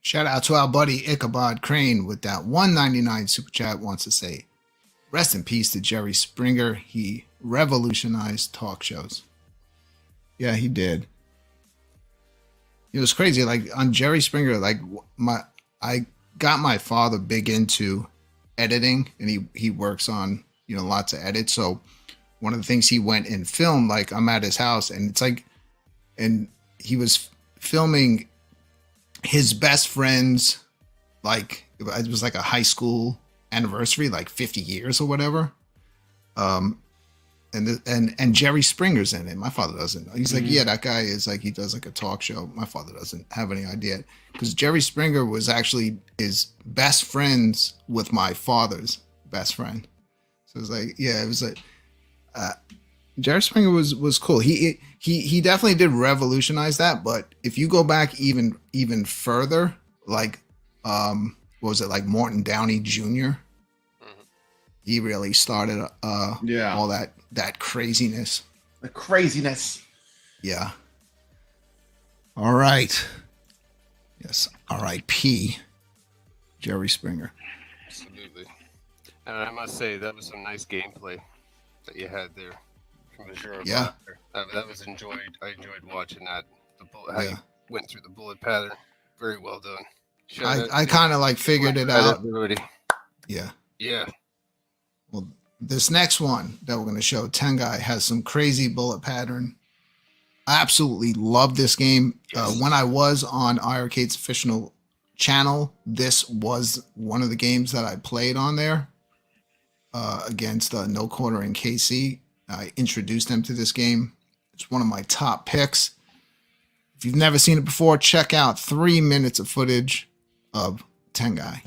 Shout out to our buddy Ichabod Crane with that 199 super chat. Wants to say, rest in peace to Jerry Springer. He revolutionized talk shows. Yeah, he did. It was crazy. Like on Jerry Springer, like I got my father big into editing, and he works on, you know, lots of edits. So one of the things he went and filmed, like I'm at his house, and it's like, and he was filming his best friend's, like it was like a high school anniversary, like 50 years or whatever. And Jerry Springer's in it. My father doesn't know. He's like, yeah, that guy is like, he does like a talk show. My father doesn't have any idea, because Jerry Springer was actually his best friends with my father's best friend. So it was like, yeah, it was like, Jerry Springer was cool. He definitely did revolutionize that. But if you go back even further, like what was it, like Morton Downey Jr.? He really started all that craziness. The craziness. Yeah. All right. Yes. R.I.P. Jerry Springer. Absolutely. And I must say, that was some nice gameplay. that you had there from Azure. Yeah. That was enjoyed. I enjoyed watching that. How Yeah. you went through the bullet pattern. Very well done. I kind of like figured it out. Everybody. Yeah. Yeah. Well, this next one that we're going to show, Tengai, has some crazy bullet pattern. I absolutely love this game. Yes. When I was on iiRcade's official channel, this was one of the games that I played on there against No Quarter and KC. I introduced them to this game. It's one of my top picks. If you've never seen it before, check out 3 minutes of footage of Tengai.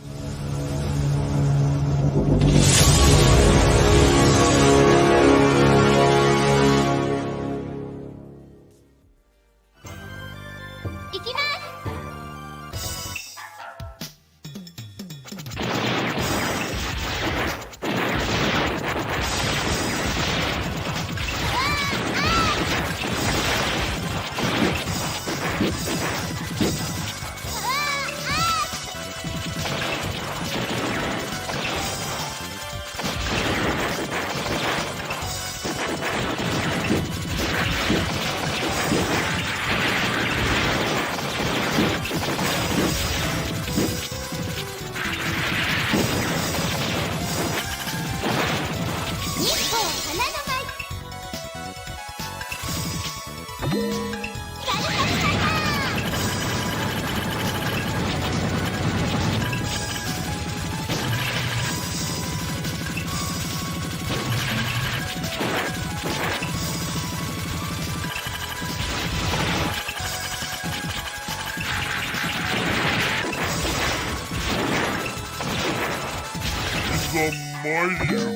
The mighty.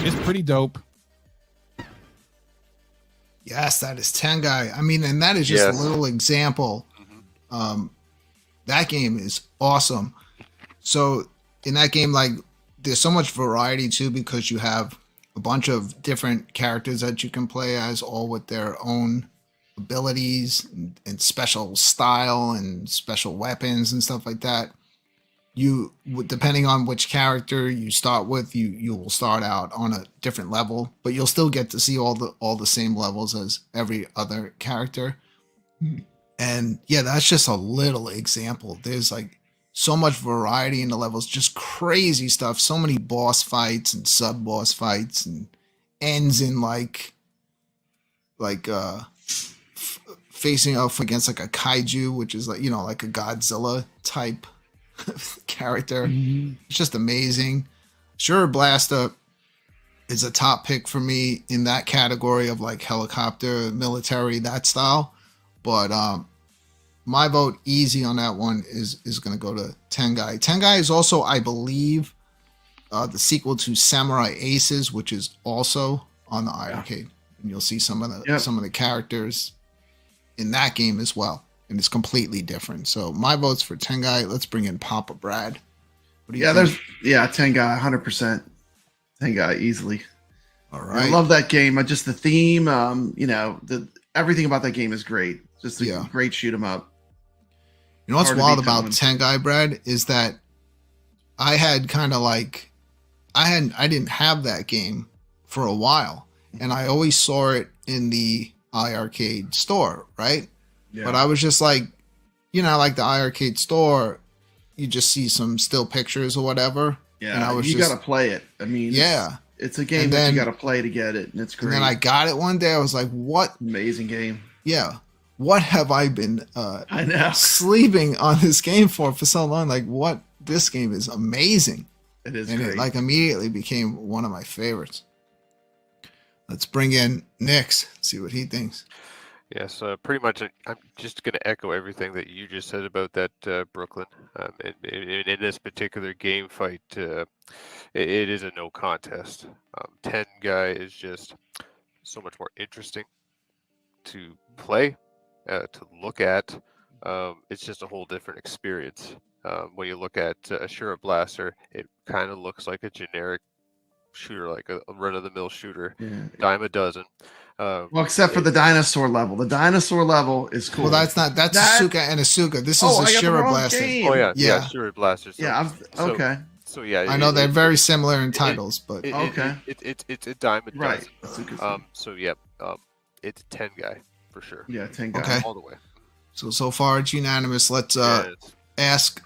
It's pretty dope. Yes, that is Tengai. I mean, and that is just Yes. a little example. That game is awesome. So in that game, like, there's so much variety too, because you have a bunch of different characters that you can play as, all with their own abilities and special style and special weapons and stuff like that. You, depending on which character you start with, you will start out on a different level, but you'll still get to see all the same levels as every other character. And yeah, that's just a little example. There's like so much variety in the levels, just crazy stuff. So many boss fights and sub boss fights, and ends in like facing off against like a kaiju, which is like, you know, like a Godzilla type character. It's just amazing. Sure, Blaster is a top pick for me in that category of like helicopter, military, that style. But my vote easy on that one is going to go to Tengai. Tengai is also, I believe, the sequel to Samurai Aces, which is also on the iArcade, and you'll see some of the characters in that game as well, and it's completely different. So my vote's for Tengai. Let's bring in Papa Brad. What do you think? Tengai, 100%. Tengai easily. All right. I love that game. Just the theme, everything about that game is great. Just a great shoot 'em up. You know what's wild about Tengai, Brad, is that I had kind of like I didn't have that game for a while, and I always saw it in the iArcade store, right? Yeah. But I was just like, like the iArcade store, you just see some still pictures or whatever. Yeah, and I was got to play it. I mean, it's a game that you got to play to get it, and it's great. And then I got it one day. I was like, "What amazing game!" Yeah, what have I been sleeping on this game for so long? Like, what? This game is amazing. It is, and great. It like immediately became one of my favorites. Let's bring in Nix, see what he thinks. Yes, pretty much. I'm just going to echo everything that you just said about that, Brooklyn. In this particular game fight, it is a no contest. Tengai is just so much more interesting to play, to look at. It's just a whole different experience. When you look at Ashura Blaster, it kind of looks like a generic shooter, like a run-of-the-mill shooter, dime a dozen. Well, except for the dinosaur level. The dinosaur level is cool. Well, that's Asuka and Asuka. This is Ashura Blaster. Game. Oh yeah, Ashura Blaster. So, okay. So yeah, I know they're very similar in titles, but it's a dime a dozen. Right. So yeah, it's Tengai for sure. Yeah, Tengai all the way. So far it's unanimous. Let's ask.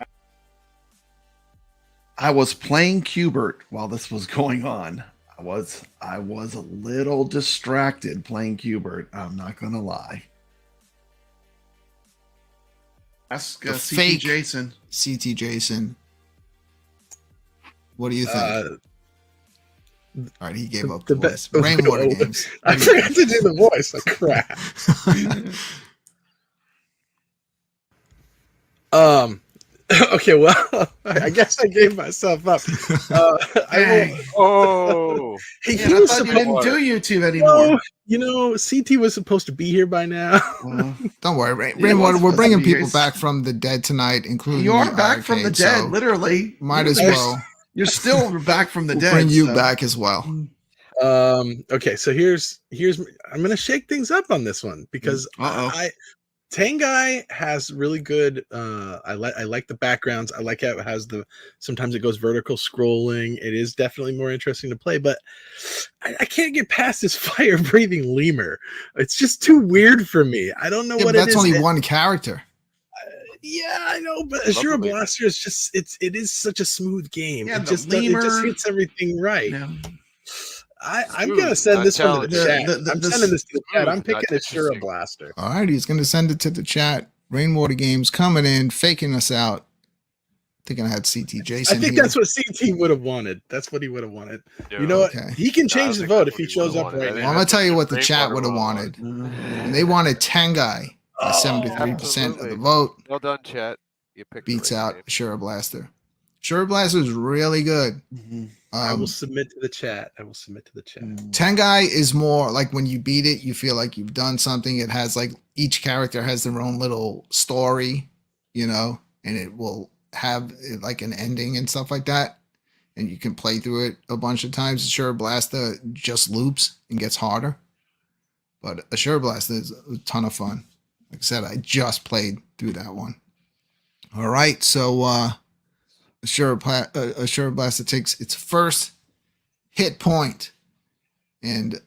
I was playing Qbert while this was going on. I was a little distracted playing Qbert. I'm not gonna lie. Ask CT Jason. CT Jason. What do you think? All right, he gave up the voice. Rainwater Games. I forgot to do the voice. Like crap. Okay, well, I guess I gave myself up. Hey, he I thought you didn't do YouTube anymore. CT was supposed to be here by now. Don't worry, Rainwater. We're bringing people back from the dead tonight, including you are back from the dead, so literally. Might as well. You're still back from the dead. Bring you back as well. Okay, so here's I'm gonna shake things up on this one because Tengai has really good. I like the backgrounds. I like how it has sometimes it goes vertical scrolling. It is definitely more interesting to play, but I can't get past this fire breathing lemur. It's just too weird for me. I don't know what it is. That's only one character. Yeah, I know, but Ashura Blaster is just it is such a smooth game. Yeah, it just hits everything right. Yeah. I'm gonna send this one to the chat. I'm sending this to the chat. I'm picking Ashura Blaster. All right, he's gonna send it to the chat. Rainwater Games coming in, faking us out. Thinking I had CT Jason. I think that's what CT would have wanted. That's what he would have wanted. Yeah, you know what? He can change the vote if he shows up right now. Well, I'm gonna tell you what the chat would have wanted. They wanted Tengai. 73% of the vote. Well done, chat. You picked beats out Ashura Blaster. Ashura Blaster is really good. I will submit to the chat. Tengai is more like when you beat it, you feel like you've done something. It has like each character has their own little story, and it will have like an ending and stuff like that. And you can play through it a bunch of times. Ashura Blaster just loops and gets harder. But Ashura Blaster is a ton of fun. Like I said, I just played through that one. All right, so Ashura Blaster takes its first hit point, and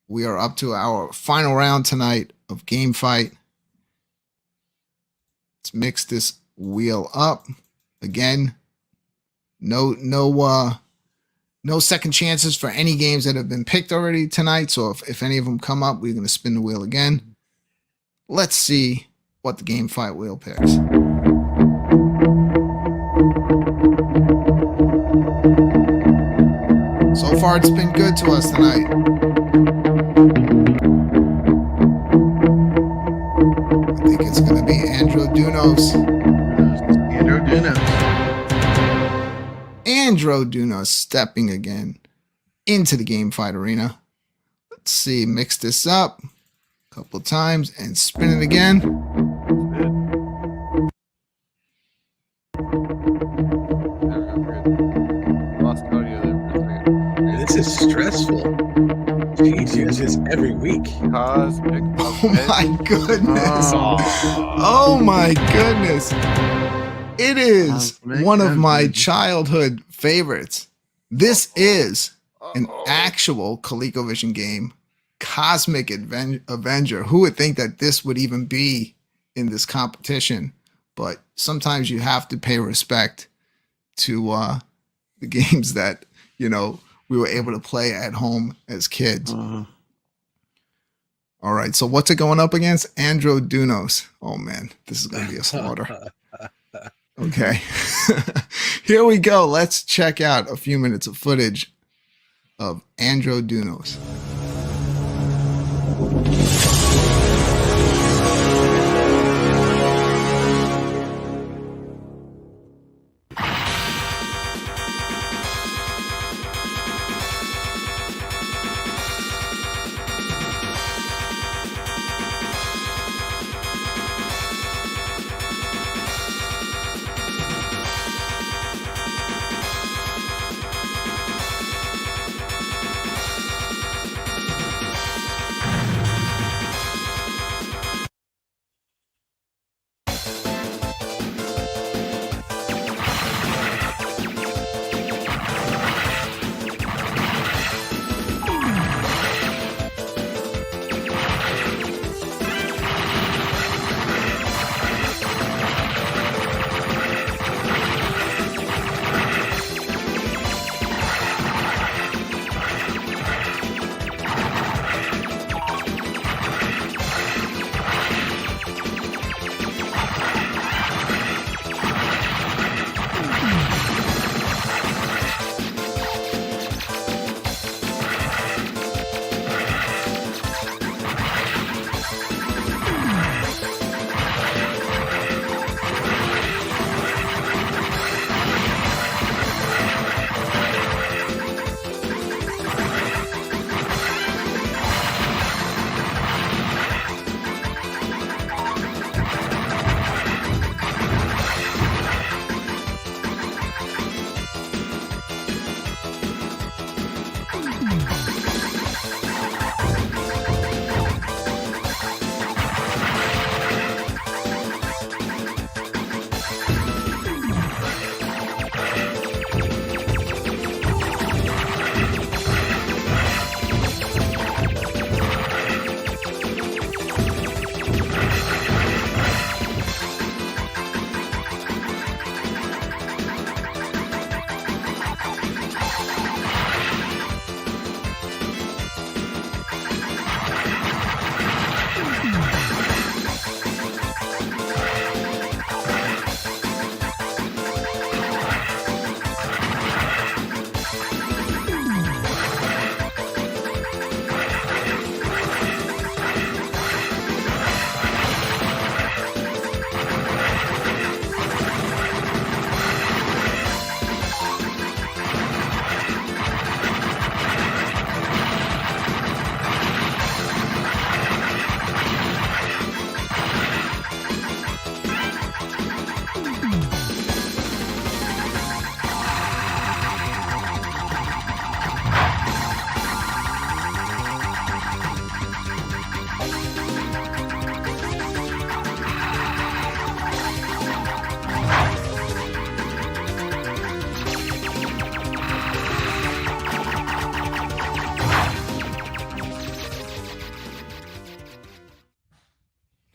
we are up to our final round tonight of Game Fight. Let's mix this wheel up again. No second chances for any games that have been picked already tonight. So if any of them come up, we're going to spin the wheel again. Let's see what the Game Fight wheel picks. So far, it's been good to us tonight. I think it's going to be Andrew Dunos. Andrew Dunos. Andro stepping again into the game fight arena. Let's see, mix this up a couple of times and spin it again. Lost audio there for a second. This is stressful. Jeez, you guys do this every week. Cosmic. Oh my goodness. Oh my goodness. It is one of my childhood favorites. This is an actual ColecoVision game, Cosmic Avenger. Who would think that this would even be in this competition? But sometimes you have to pay respect to the games that, you know, we were able to play at home as kids. All right, so what's it going up against? Andro. Oh man, this is going to be a slaughter. Okay, here we go. Let's check out a few minutes of footage of Andro.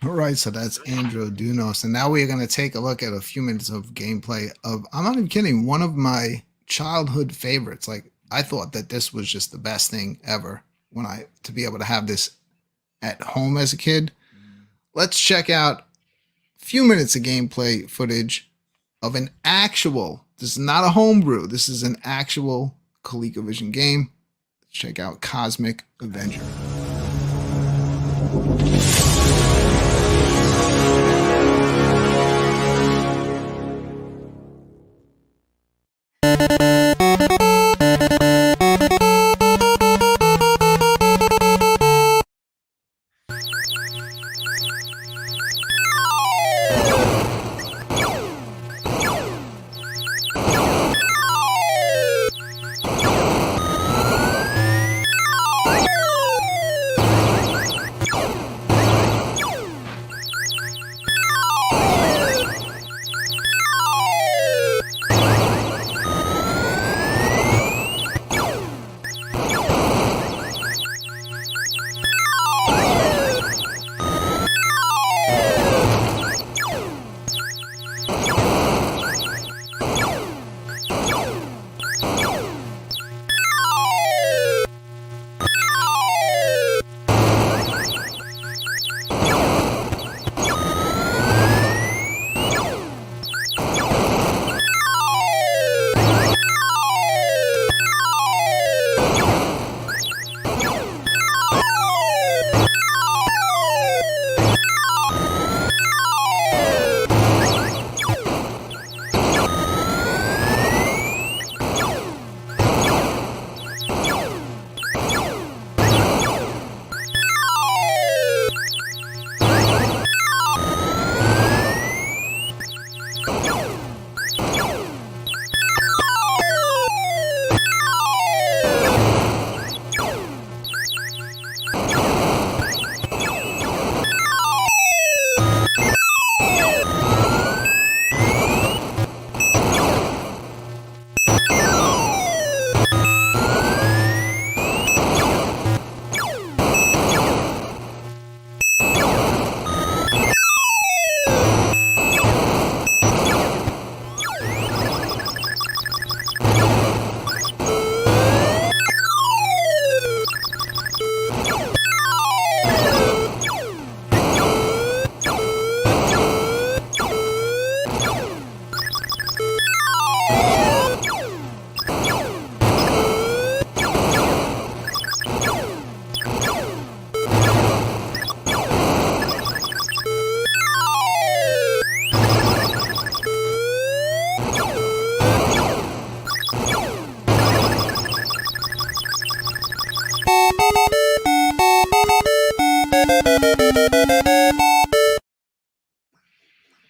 All right, so that's Andro. And now we're going to take a look at a few minutes of gameplay of, I'm not even kidding, one of my childhood favorites. Like, I thought that this was just the best thing ever to be able to have this at home as a kid. Let's check out a few minutes of gameplay footage of an actual, this is not a homebrew, this is an actual ColecoVision game. Let's check out Cosmic Avenger.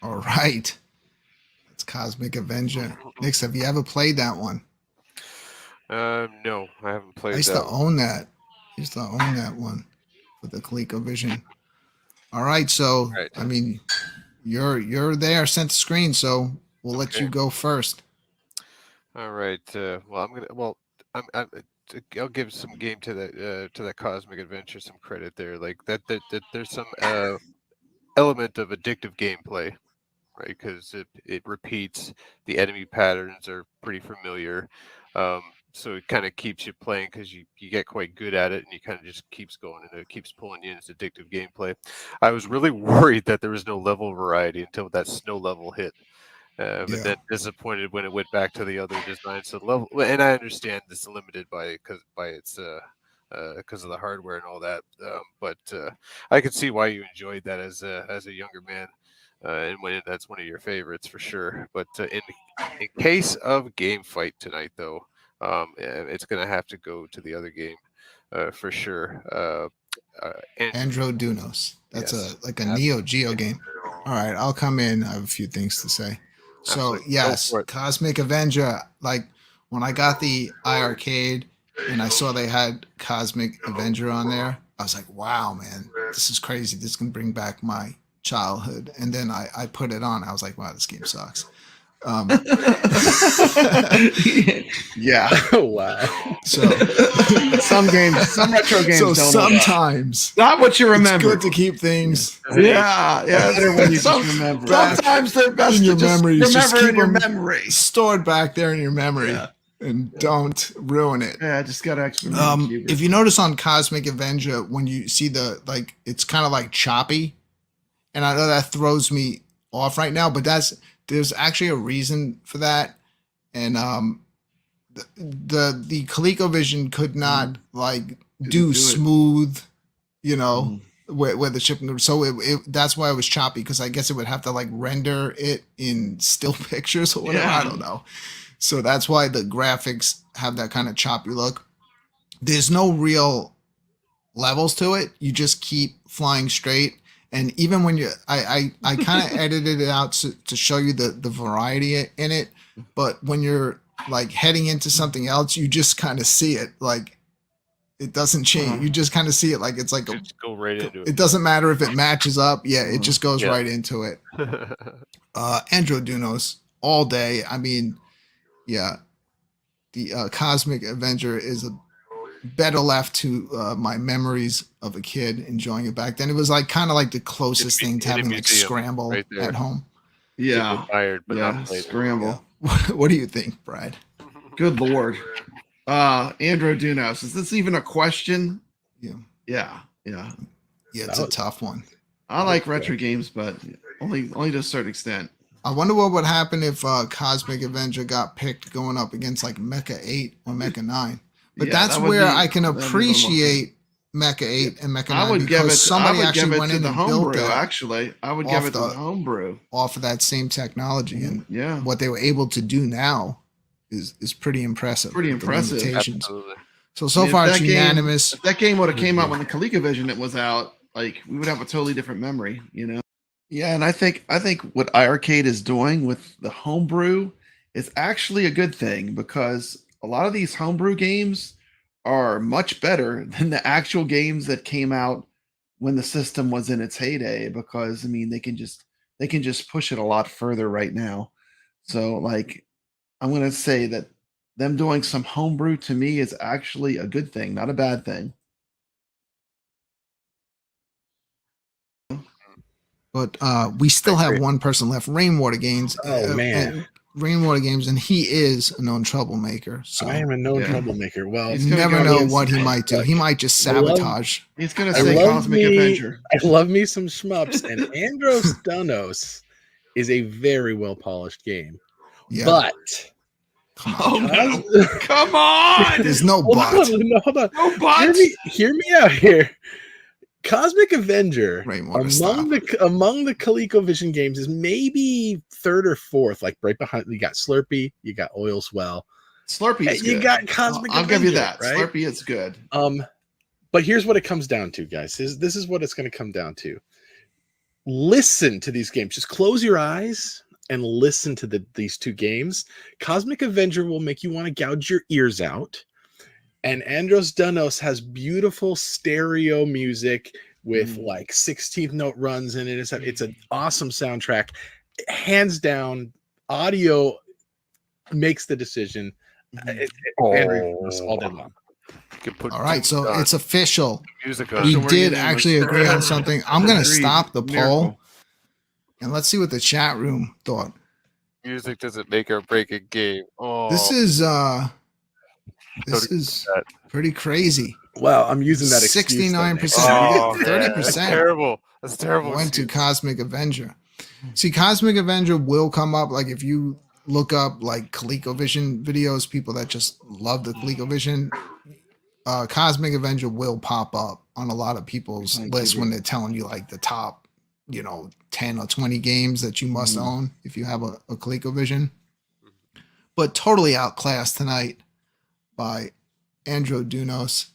All right. It's Cosmic Avenger. Nix, have you ever played that one? No, I haven't played I used that. to own that. I used to own that one for the ColecoVision. All right, so Right. I mean, you're there, center screen, so we'll let you go first. All right. I'll give some game to that Cosmic Adventure some credit there. Like that there's some element of addictive gameplay, right? Because it repeats, the enemy patterns are pretty familiar. So it kind of keeps you playing because you get quite good at it, and you kind of just keeps going, and it keeps pulling you in. It's addictive gameplay. I was really worried that there was no level variety until that snow level hit. And then disappointed when it went back to the other design. So level, and I understand it's limited by its because of the hardware and all that. But I could see why you enjoyed that as a younger man, and when that's one of your favorites for sure. But in case of game fight tonight, though, it's going to have to go to the other game for sure. Andro Dunos. That's Yes. like a Neo Geo game. All right, I'll come in. I have a few things to say. So Absolutely. yes, Go for it. Cosmic Avenger. Like when I got the iArcade and I saw they had Cosmic Avenger on there, I was like, wow, man, this is crazy. This can bring back my childhood. And then I put it on. I was like, wow, this game sucks. Yeah. Wow. So some retro games. So don't sometimes not what you remember. it's good to keep things. Yeah. Better when you just remember. Sometimes they're best in your to just memories. remember Just keep in your them memory. stored back there in your memory. Yeah. And don't ruin it. Yeah, I just got extra. If you notice on Cosmic Avenger, when you see it's kind of like choppy, and I know that throws me off right now, but there's actually a reason for that, and the ColecoVision could not do smooth, where the shipping. So that's why it was choppy, because I guess it would have to render it in still pictures or whatever. Yeah. I don't know. So that's why the graphics have that kind of choppy look. There's no real levels to it. You just keep flying straight. And even when I kind of edited it out to show you the variety in it. But when you're heading into something else, you just kind of see it. It doesn't change. You just kind of see it. It's like Just go right into it. it doesn't matter if it matches up. Yeah, it just goes Yeah. right into it. Andro Dunos all day. I mean, yeah, the Cosmic Avenger is a better left to my memories of a kid enjoying it back then. It was kind of the closest thing to having Scramble right there. at home. Yeah. Tired, but Yeah. not played. Scramble. Yeah. What do you think, Brad? Good Lord. Andro Dunos. Is this even a question? Yeah. Yeah. Yeah. Yeah, it's a tough one. I like retro games, but only to a certain extent. I wonder what would happen if Cosmic Avenger got picked going up against Mecha 8 or Mecha 9. But Yeah, that's that would where be- I can that'd be appreciate Mecha 8 and Mecha 9 I would give because it. somebody I would actually give it went to in the and built homebrew. that Actually, I would off give it to the- the homebrew. off of that same technology. And Yeah. what they were able to do now is pretty impressive. Pretty with the impressive. limitations. Absolutely. So I mean, far if it's that game- unanimous. If that game would have came out when the ColecoVision it was out, we would have a totally different memory, Yeah, and I think what iArcade is doing with the homebrew is actually a good thing, because a lot of these homebrew games are much better than the actual games that came out when the system was in its heyday, because I mean they can just push it a lot further right now. So I'm going to say that them doing some homebrew to me is actually a good thing, not a bad thing. But we still have Great. one person left, Rainwater Games. Oh, man. and Rainwater Games, and he is a known troublemaker. So I am a known Yeah. troublemaker. Well, He's you gonna never go know against- what he might do. He might just I love- sabotage. He's going to I say love Cosmic me- Adventure. I love me some shmups, and Andros Dunos is a very well polished game. Yeah. But Oh no! Come on! There's no hold but. on, no, hold on. No but. Hear me out here. Cosmic Avenger Rainwater, stop. among the ColecoVision games is maybe third or fourth, right behind. You got Slurpee, you got Oil Swell, Slurpee is you good. got Cosmic I'll give you Avenger, that. right? Slurpee is good. But here's what it comes down to, guys. This is what it's going to come down to. Listen to these games. Just close your eyes and listen to these two games. Cosmic Avenger will make you want to gouge your ears out. And Andros Danos has beautiful stereo music with like 16th note runs in it. It's an awesome soundtrack. Hands down, audio makes the decision. Andrew all day long. All right, so it's official. Music We did actually agree on something. I'm going to stop the poll and let's see what the chat room thought. Music doesn't make or break a game. Oh, This is pretty crazy. Well, I'm using that 69%. Oh, 30%. That's terrible. That's terrible. Went to Cosmic Avenger. See, Cosmic Avenger will come up. Like if you look up like ColecoVision videos, people that just love the ColecoVision, Cosmic Avenger will pop up on a lot of people's lists when they're telling you like the top, 10 or 20 games that you must own if you have a ColecoVision. But totally outclassed tonight by Andro Dunos.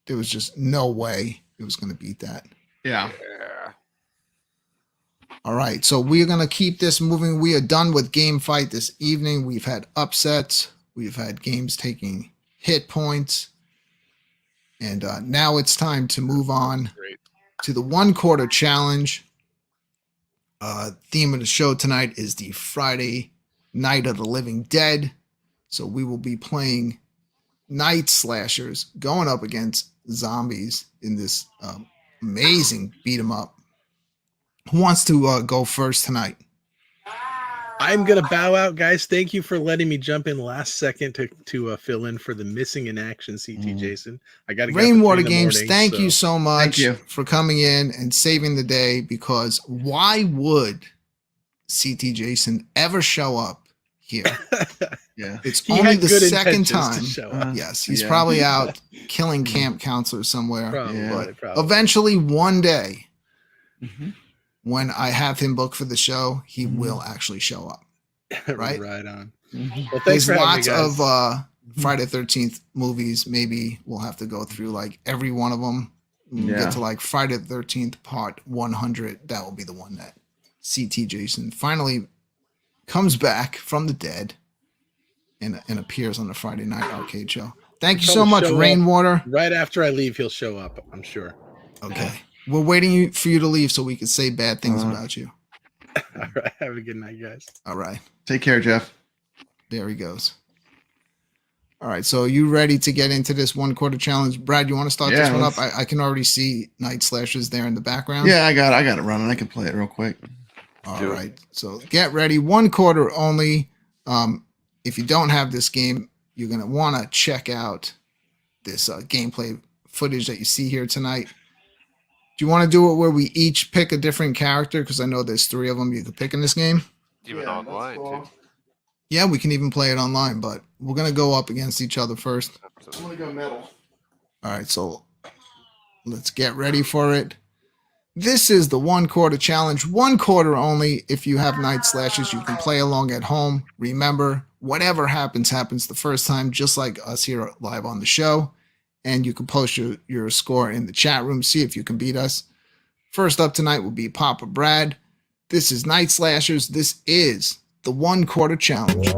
There was just no way it was going to beat that. Yeah. All right, so we are going to keep this moving. We are done with Game Fight this evening. We've had upsets. We've had games taking hit points. And now it's time to move on to the 1 quarter challenge. Theme of the show tonight is the Friday Night of the Living Dead. So we will be playing night slashers going up against zombies in this amazing beat 'em up. Who wants to go first tonight? I'm gonna bow out, guys. Thank you for letting me jump in last second to fill in for the missing in action, CT Jason. I got to Rainwater Games. Thank you so much Thank you. for coming in and saving the day. Because why would CT Jason ever show up here? Yeah. It's He only had the good second intentions to time. show up. Yes, he's Yeah. probably out killing camp counselors somewhere. Probably. Eventually, one day, Mhm. when I have him booked for the show, he will actually show up. Right? Right on. Mhm. Well, thanks There's for having lots me, guys. of Friday 13th movies. Maybe we'll have to go through like every one of them. We'll Yeah. get to like Friday the 13th part 100. That will be the one that CT Jason finally comes back from the dead and appears on the Friday Night Arcade show. Thank you so Probably much, show up Rainwater. Right after I leave, he'll show up, I'm sure. Okay. We're waiting for you to leave so we can say bad things about you. All right. Have a good night, guys. All right. Take care, Jeff. There he goes. All right. So you ready to get into this 1 quarter challenge? Brad, you want to start this one up? I can already see Night Slashers there in the background. Yeah, I got it running. I can play it real quick. All right. So get ready. 1 quarter only. If you don't have this game, you're going to want to check out this gameplay footage that you see here tonight. Do you want to do it where we each pick a different character? Because I know there's 3 of them you could pick in this game. Even online, too. Yeah, we can even play it online, but we're going to go up against each other first. I'm going to go metal. All right, so let's get ready for it. This is the 1 quarter challenge. 1 quarter only. If you have Night Slashers, you can play along at home. Remember, whatever happens the first time, just like us here live on the show. And you can post your score in the chat room. See if you can beat us. First up tonight will be Papa Brad. This is Night Slashers. This is the 1 quarter challenge.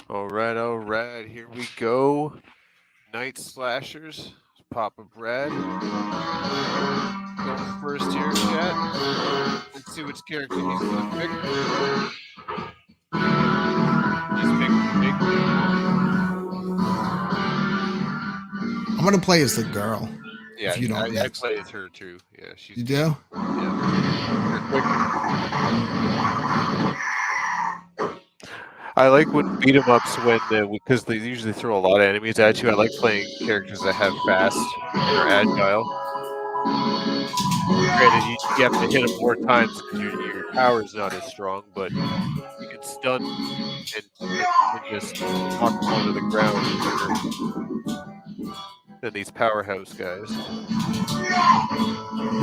All right, here we go. Night Slashers, Papa Brad. Going first here, chat. Let's see which character he's going to pick. He's picking big. I'm gonna play as the girl. Yeah, if you don't I mix. play as her too. Yeah, she's You do? yeah. They're quick. I like when beat 'em ups because they usually throw a lot of enemies at you. I like playing characters that have fast and are agile. Granted, you have to hit them more times because your power is not as strong, but you can stun and just knock them onto the ground quicker than these powerhouse guys.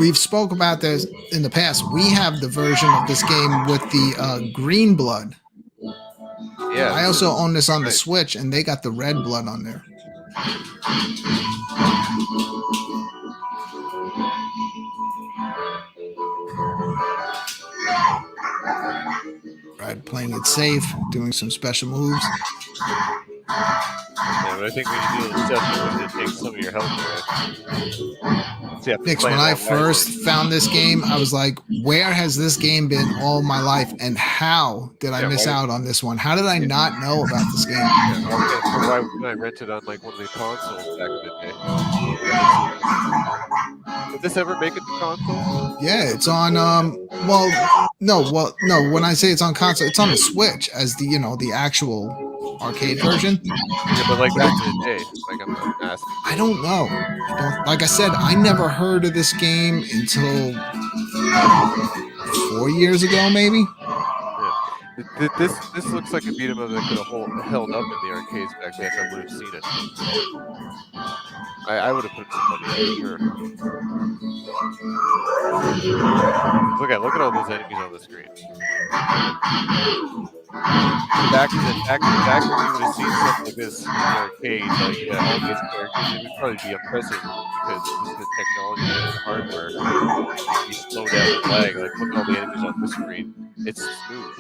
We've spoke about this in the past. We have the version of this game with the green blood. Yeah, I also own this on the Switch, and they got the red blood on there. Right, playing it safe, doing some special moves. Yeah, but I think when you do those steps, it takes some of your health away. So Nix, when I first found this game, I was like, where has this game been all my life? And how did I miss out on this one? How did I not know about this game? Why would I rent it on like one of the consoles back in the day? Did this ever make it to console? Yeah, it's on no, when I say it's on console, it's on the Switch as the actual arcade version. Yeah, but like back in the day, like I'm asking. I don't know. Like I said, I never heard of this game until 4 years ago, maybe. Yeah. This looks like a beat 'em up that could have held up in the arcades back then if I would have seen it. I would have put some money on it, sure. Look at all those enemies on the screen. Back when we would have seen something like this in the arcade, like all these characters, it would probably be impressive because this is the technology and the hardware. You slow down the lag, like look at all the enemies on the screen. It's smooth.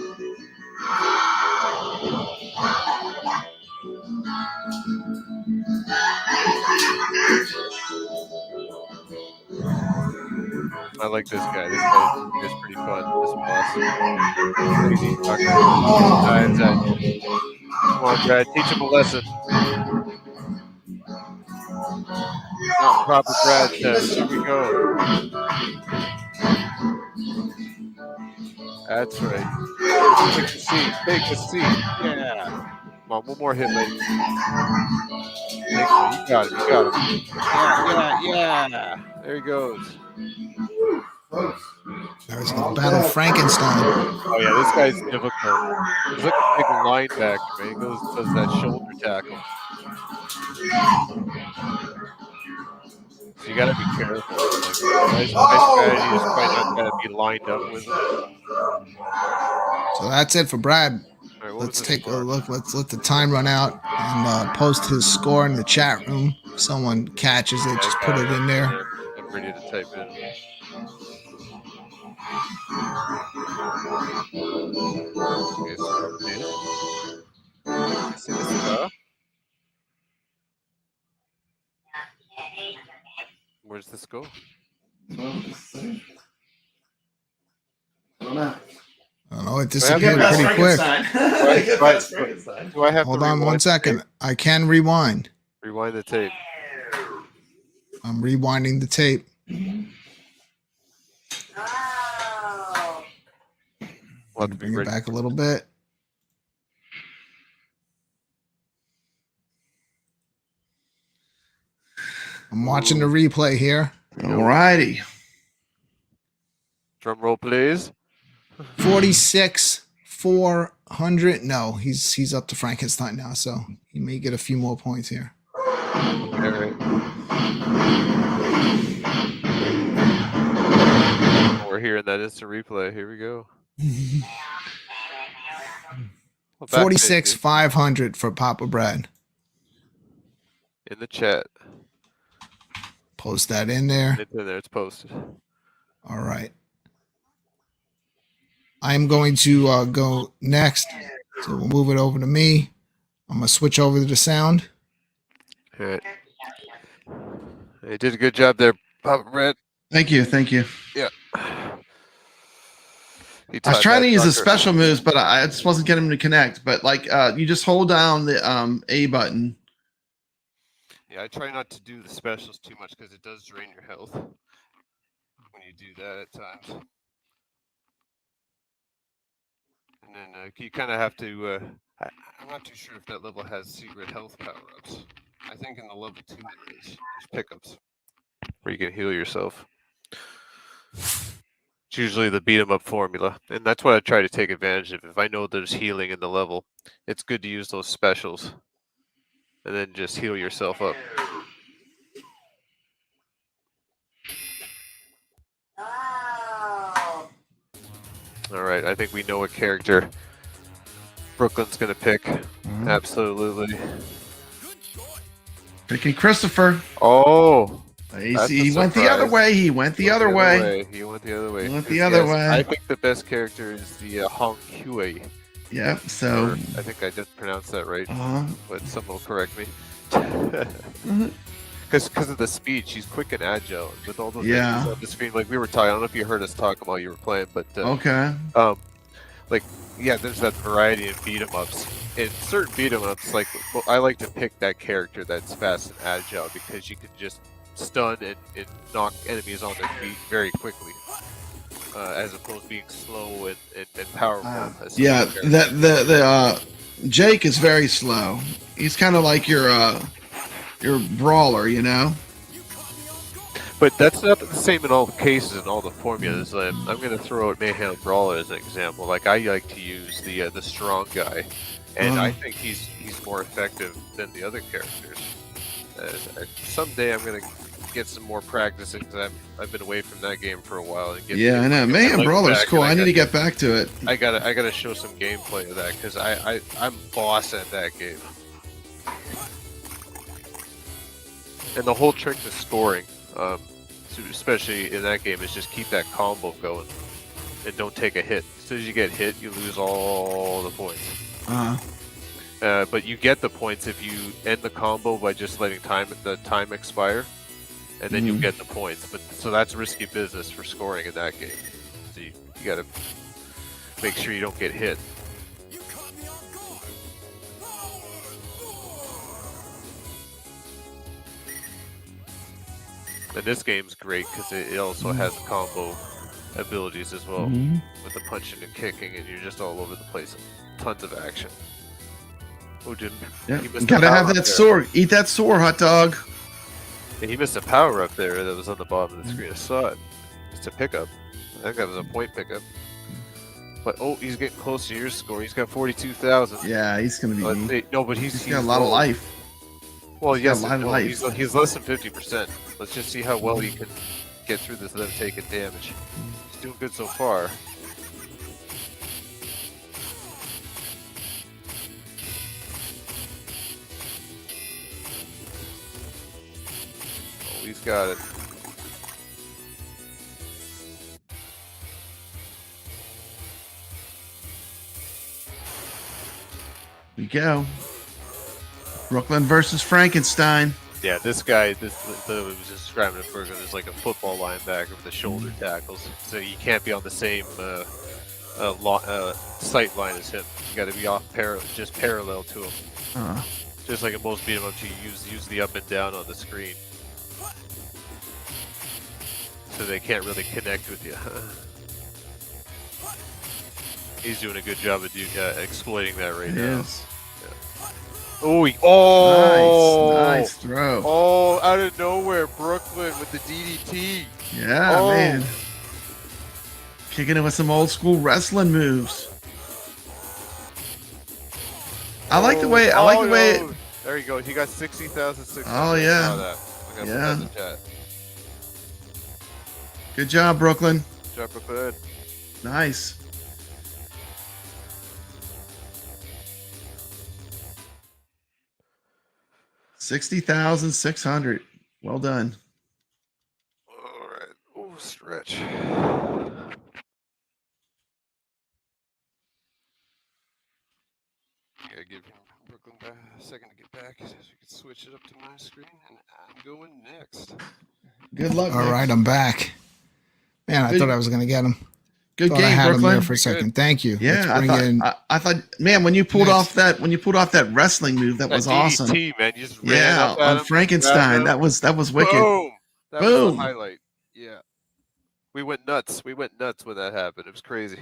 I like this guy. This guy is pretty fun. This boss. Crazy fucker. Dives at you. Come on, Brad. Teach him a lesson. Not proper Brad test. Here we go. That's right. Take a seat. Take a seat. Yeah. Come on, one more hit, mate. You got it. You got it. Yeah. There he goes. There's no Battle Frankenstein. Oh yeah, this guy's difficult. He's like a big linebacker, man. He does that shoulder tackle. So you gotta be careful. Like, my strategy is probably not gonna be lined up with him. So that's it for Brad. Right, let's take a look. Let's let the time run out and post his score in the chat room. If someone catches it, just put it in there. I'm ready to type in. Okay, so where's this go? I don't know. It disappeared pretty quick. Do I have Hold on 1 second. I can rewind. Rewind the tape. I'm rewinding the tape. We'll have to bring it back a little bit. I'm watching the replay here. All righty. Drum roll, please. 46,400. No, he's up to Frankenstein now, so he may get a few more points here. All right. We're hearing that instant replay. Here we go. 46,500 for Papa Brad. In the chat. Post that in there. It's in there. It's posted. All right. I'm going to go next. So we'll move it over to me. I'm going to switch over to the sound. All right. You did a good job there, Papa Brad. Thank you. Yeah. I was trying to use the special moves, but I just wasn't getting them to connect. But like, you just hold down the A button. Yeah, Yeah, I try not to do the specials too much because it does drain your health when you do that at times. And then you kind of have to. I'm not too sure if that level has secret health power-ups. I think in the level 2 there's pickups where you can heal yourself. It's usually the beat 'em up formula, and that's what I try to take advantage of. If I know there's healing in the level, it's good to use those specials, and then just heal yourself up. All right, I think we know what character Brooklyn's gonna pick. Absolutely. Picking Christopher. Oh. He went the other way. He went the other way. He went the other way. He went the other way. I think the best character is the Hong Hui. Yeah, so. I think I did pronounce that right, but someone will correct me. Because of the speed, she's quick and agile with all those things on the screen. Like we were talking, I don't know if you heard us talk while you were playing, but okay. There's that variety in beat 'em ups. In certain beat 'em ups, I like to pick that character that's fast and agile because you can just stun and knock enemies on their feet very quickly, as opposed to being slow and powerful. The Jake is very slow. He's kind of like your brawler, you know. But that's not the same in all the cases and all the formulas. I'm going to throw out Mayhem Brawler as an example. Like I like to use the strong guy, and I think he's more effective than the other characters. Someday I'm going to get some more practice because I've been away from that game for a while. I know. Mayhem Brawler's cool. I need to get back to it. I gotta show some gameplay of that because I'm boss at that game. And the whole trick to scoring, especially in that game, is just keep that combo going and don't take a hit. As soon as you get hit, you lose all the points. But you get the points if you end the combo by just letting the time expire, and then you'll get the points. So that's risky business for scoring in that game. So you gotta make sure you don't get hit. And this game's great because it also has combo abilities as well, with the punching and kicking, and you're just all over the place. Tons of action. Oh, Jim. Yeah. Gotta have that sword. Eat that sword, hot dog. Yeah, he missed a power up there that was on the bottom of the screen. I saw it. It's a pickup. I think that was a point pickup. But he's getting close to your score. He's got 42,000. Yeah, he's gonna be. But he's got a lot of life. Well, yes, he's less than 50%. Let's just see how well he can get through this without taking damage. He's doing good so far. Oh, he's got it. We go. Brooklyn versus Frankenstein. Yeah, this guy, was describing it further as like a football linebacker with the shoulder tackles. So you can't be on the same sight line as him. You got to be just parallel to him. Just like in most beat 'em ups, you use the up and down on the screen, so they can't really connect with you. He's doing a good job of exploiting that right now. Nice throw. Oh, out of nowhere, Brooklyn with the DDT. Yeah, man. Kicking it with some old school wrestling moves. I like the way. There you go. He got 60,600. Oh yeah. Yeah. Good job, Brooklyn. Good job, Brooklyn. Nice. $60,600. Well done. All right. Oh, stretch. Gotta give Brooklyn a second to get back so we can switch it up to my screen, and I'm going next. Good luck. All right, I'm back. Man, I thought I was gonna get him. Good Thought I game, had him there Brooklyn. for a second. Thank you. Yeah, Let's bring in. I thought, man, when you pulled Next. off that wrestling move, that was awesome. DDT, man, you just ran Yeah, up at on him, Frankenstein, grabbed him. that was wicked. Boom! That was Boom. the highlight. Yeah, we went nuts. We went nuts when that happened. It was crazy.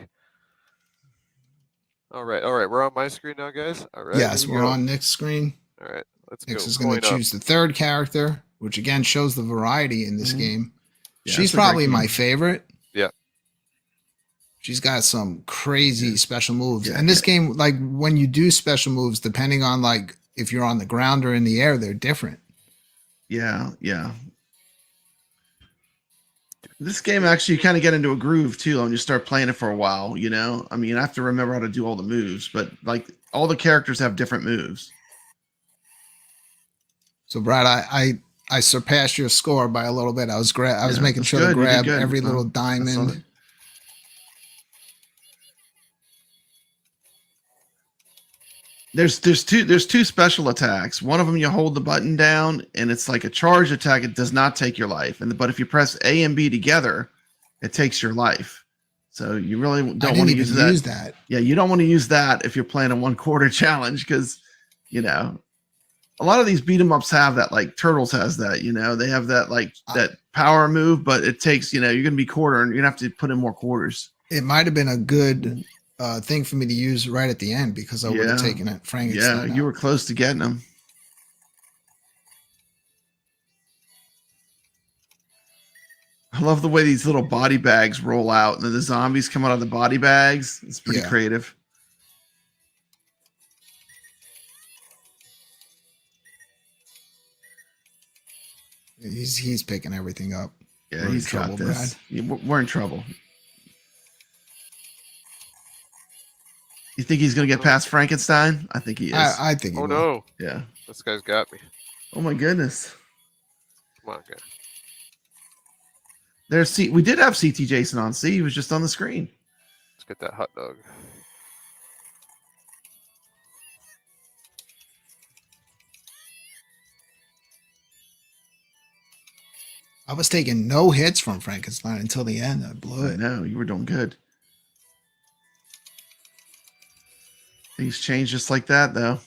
All right. We're on my screen now, guys. All right. Yes, we're on Nick's screen. All right, let's Nick's go. is going to choose the third character, which again shows the variety in this game. Yeah, She's it's a great probably game. my favorite. Yeah. She's got some crazy special moves. Yeah, and this game, like when you do special moves, depending on like if you're on the ground or in the air, they're different. Yeah. This game actually, you kind of get into a groove too when you start playing it for a while. You know, I mean, I have to remember how to do all the moves, but like all the characters have different moves. So, Brad, I surpassed your score by a little bit. I was making that's sure to good. You did grab good. every little I saw diamond. it. There's two special attacks. One of them you hold the button down and it's like a charge attack. It does not take your life. But if you press A and B together, it takes your life. So you really don't want to use that. Yeah, you don't want to use that if you're playing a 1/4 challenge because, you know, a lot of these beat 'em ups have that. Like Turtles has that. You know, they have that like that power move, but it takes, you know, you're gonna be quarter and you're gonna have to put in more quarters. It might have been a good thing for me to use right at the end because I would have taken it. Frankenstein. Yeah, you were close to getting them. I love the way these little body bags roll out and then the zombies come out of the body bags. It's pretty creative. He's picking everything up. Yeah, he's got this. We're in trouble. You think he's going to get past Frankenstein? I think he is. I think he will. No. Yeah. This guy's got me. Oh, my goodness. Come on, guy. We did have CT Jason on. See, he was just on the screen. Let's get that hot dog. I was taking no hits from Frankenstein until the end. I blew it. No, you were doing good. Things change just like that, though.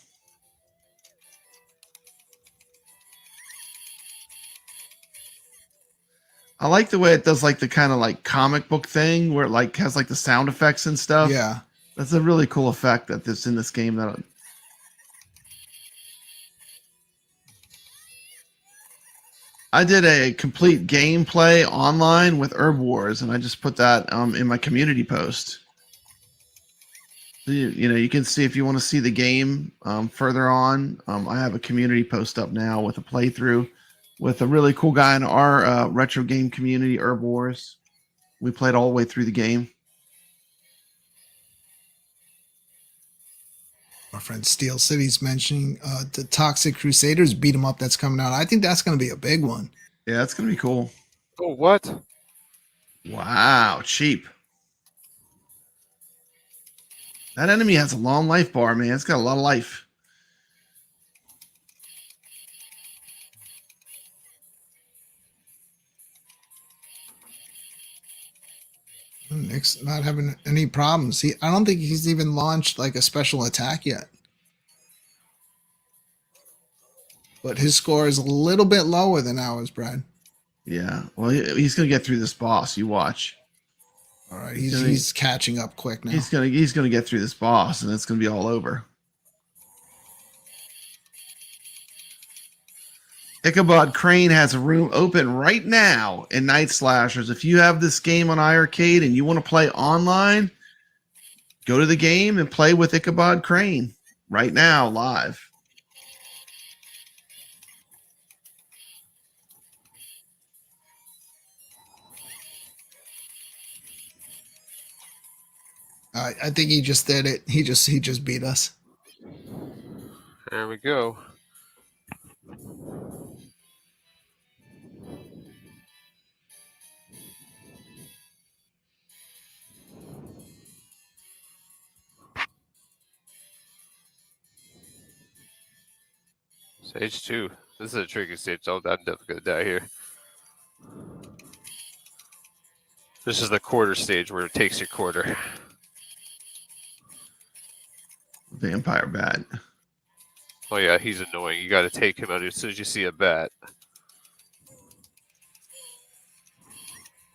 I like the way it does like the kind of like comic book thing where it like has like the sound effects and stuff. Yeah. That's a really cool effect that's in this game. That I did a complete gameplay online with Herb Wars, and I just put that in my community post. So you know, you can see if you want to see the game further on. I have a community post up now with a playthrough with a really cool guy in our retro game community, Herb Wars. We played all the way through the game. Our friend Steel City's mentioning the Toxic Crusaders beat 'em up that's coming out. I think that's going to be a big one. Yeah, that's going to be cool. Oh, what? Wow, cheap. That enemy has a long life bar, man. It's got a lot of life. Nick's not having any problems. I don't think he's even launched like a special attack yet. But his score is a little bit lower than ours, Brad. Yeah. Well, he's going to get through this boss. You watch. All right. He's catching up quick now. He's gonna get through this boss, and it's going to be all over. Ichabod Crane has a room open right now in Night Slashers. If you have this game on iArcade and you want to play online, go to the game and play with Ichabod Crane right now, live. I think he just did it. He just beat us. There we go. Stage 2. This is a tricky stage. I'm definitely gonna die here. This is the quarter stage where it takes your quarter. Vampire bat. Oh yeah, he's annoying. You got to take him out as soon as you see a bat.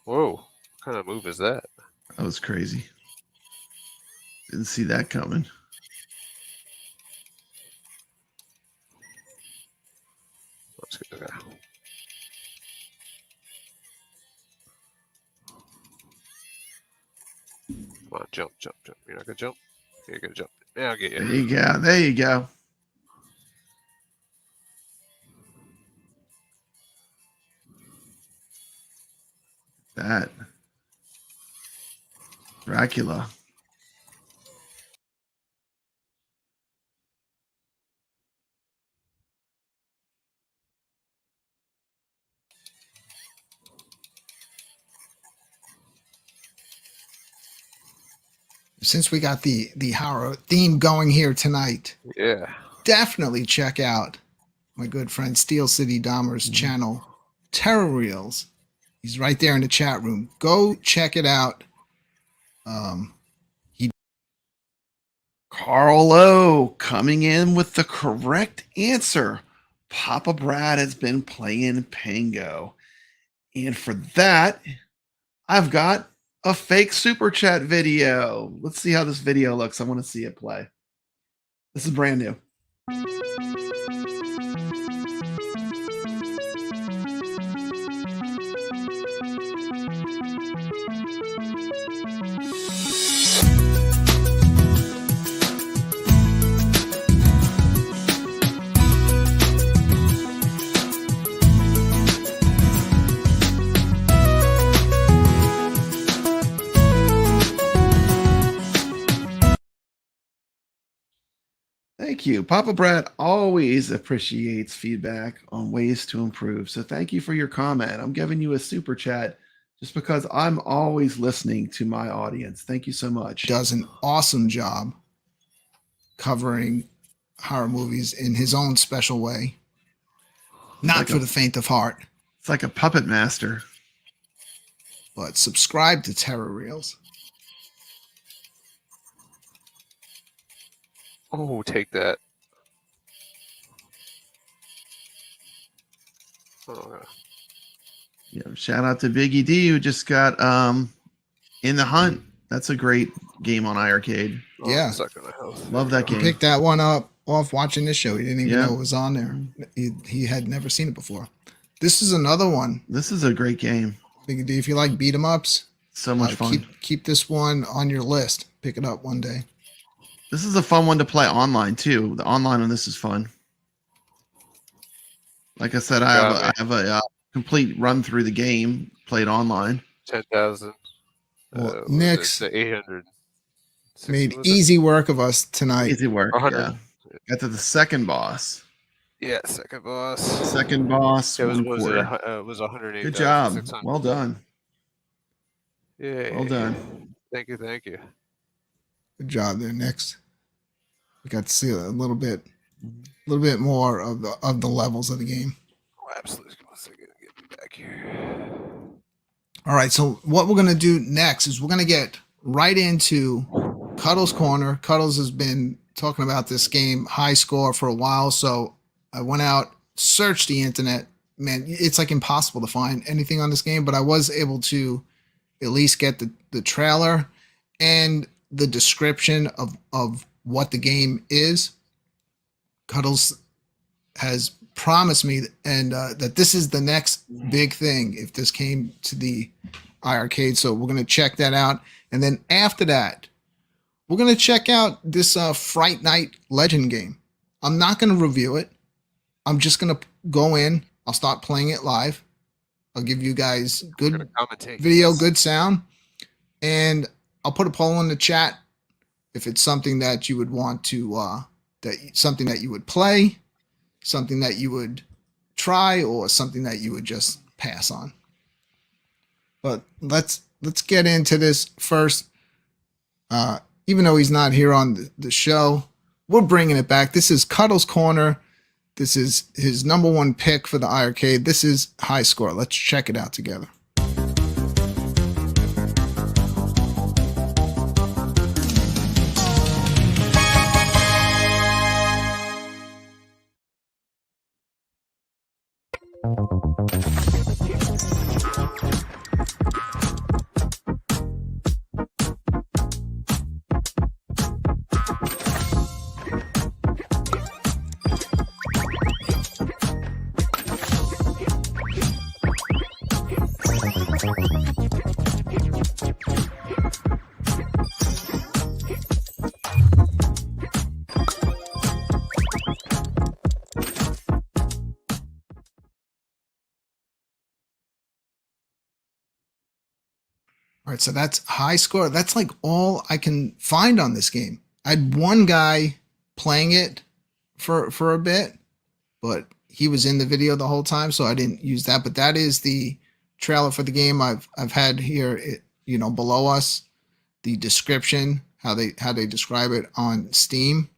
Whoa, what kind of move is that? That was crazy. Didn't see that coming. Let's get that. Come on, jump. You're not gonna jump. You're gonna jump. Yeah, I'll get you. There you go. That. Dracula. Since we got the horror theme going here tonight, Yeah. definitely check out my good friend Steel City Dahmer's channel, Terror Reels. He's right there in the chat room. Go check it out. Carlo coming in with the correct answer. Papa Brad has been playing Pango. And for that, I've got a fake super chat video. Let's see how this video looks. I want to see it play. This is brand new. Thank you. Papa Brad always appreciates feedback on ways to improve. So thank you for your comment. I'm giving you a super chat just because I'm always listening to my audience. Thank you so much. Does an awesome job covering horror movies in his own special way. Not like for the faint of heart. It's like a puppet master. But subscribe to Terror Reels. Oh, take that. Oh, Yeah, shout out to Biggie D who just got In the Hunt. That's a great game on iArcade. Yeah. Love that game. Picked that one up off watching this show. He didn't even know it was on there. He had never seen it before. This is another one. This is a great game. Biggie D, if you like beat 'em ups, so much fun. Keep this one on your list. Pick it up one day. This is a fun one to play online too. The online on this is fun. Like I said, I have a complete run through the game played online. 10,000. Well, Nick's 800. made easy work of us tonight. Easy work. 100. Yeah. Got to the second boss. Yeah, second boss. Second boss. It was 140. 108. Good job. Well done. Yeah. Well done. Thank you. Good job there, Nick's. We got to see a little bit more of the levels of the game. Oh, absolutely. Come on a second. Get me back here. All right, so what we're gonna do next is we're gonna get right into Cuddles Corner. Cuddles has been talking about this game, High Score, for a while, so I went out, searched the internet. Man, it's like impossible to find anything on this game, but I was able to at least get the trailer and the description of what the game is. Cuddles has promised me that this is the next big thing if this came to the iArcade. So we're going to check that out. And then after that, we're going to check out this Fright Night Legend game. I'm not going to review it. I'm just going to go in. I'll start playing it live. I'll give you guys good video, good sound. And I'll put a poll in the chat if it's something that you would want to, something that you would play, something that you would try, or something that you would just pass on. But let's get into this first. Even though he's not here on the show, we're bringing it back. This is Cuddles Corner. This is his #1 pick for the iArcade. This is High Score. Let's check it out together. All right, so that's high score. That's like all I can find on this game. I had one guy playing it for a bit, but he was in the video the whole time, so I didn't use that. But that is the trailer for the game. I've had here, below us, the description, how they describe it on Steam.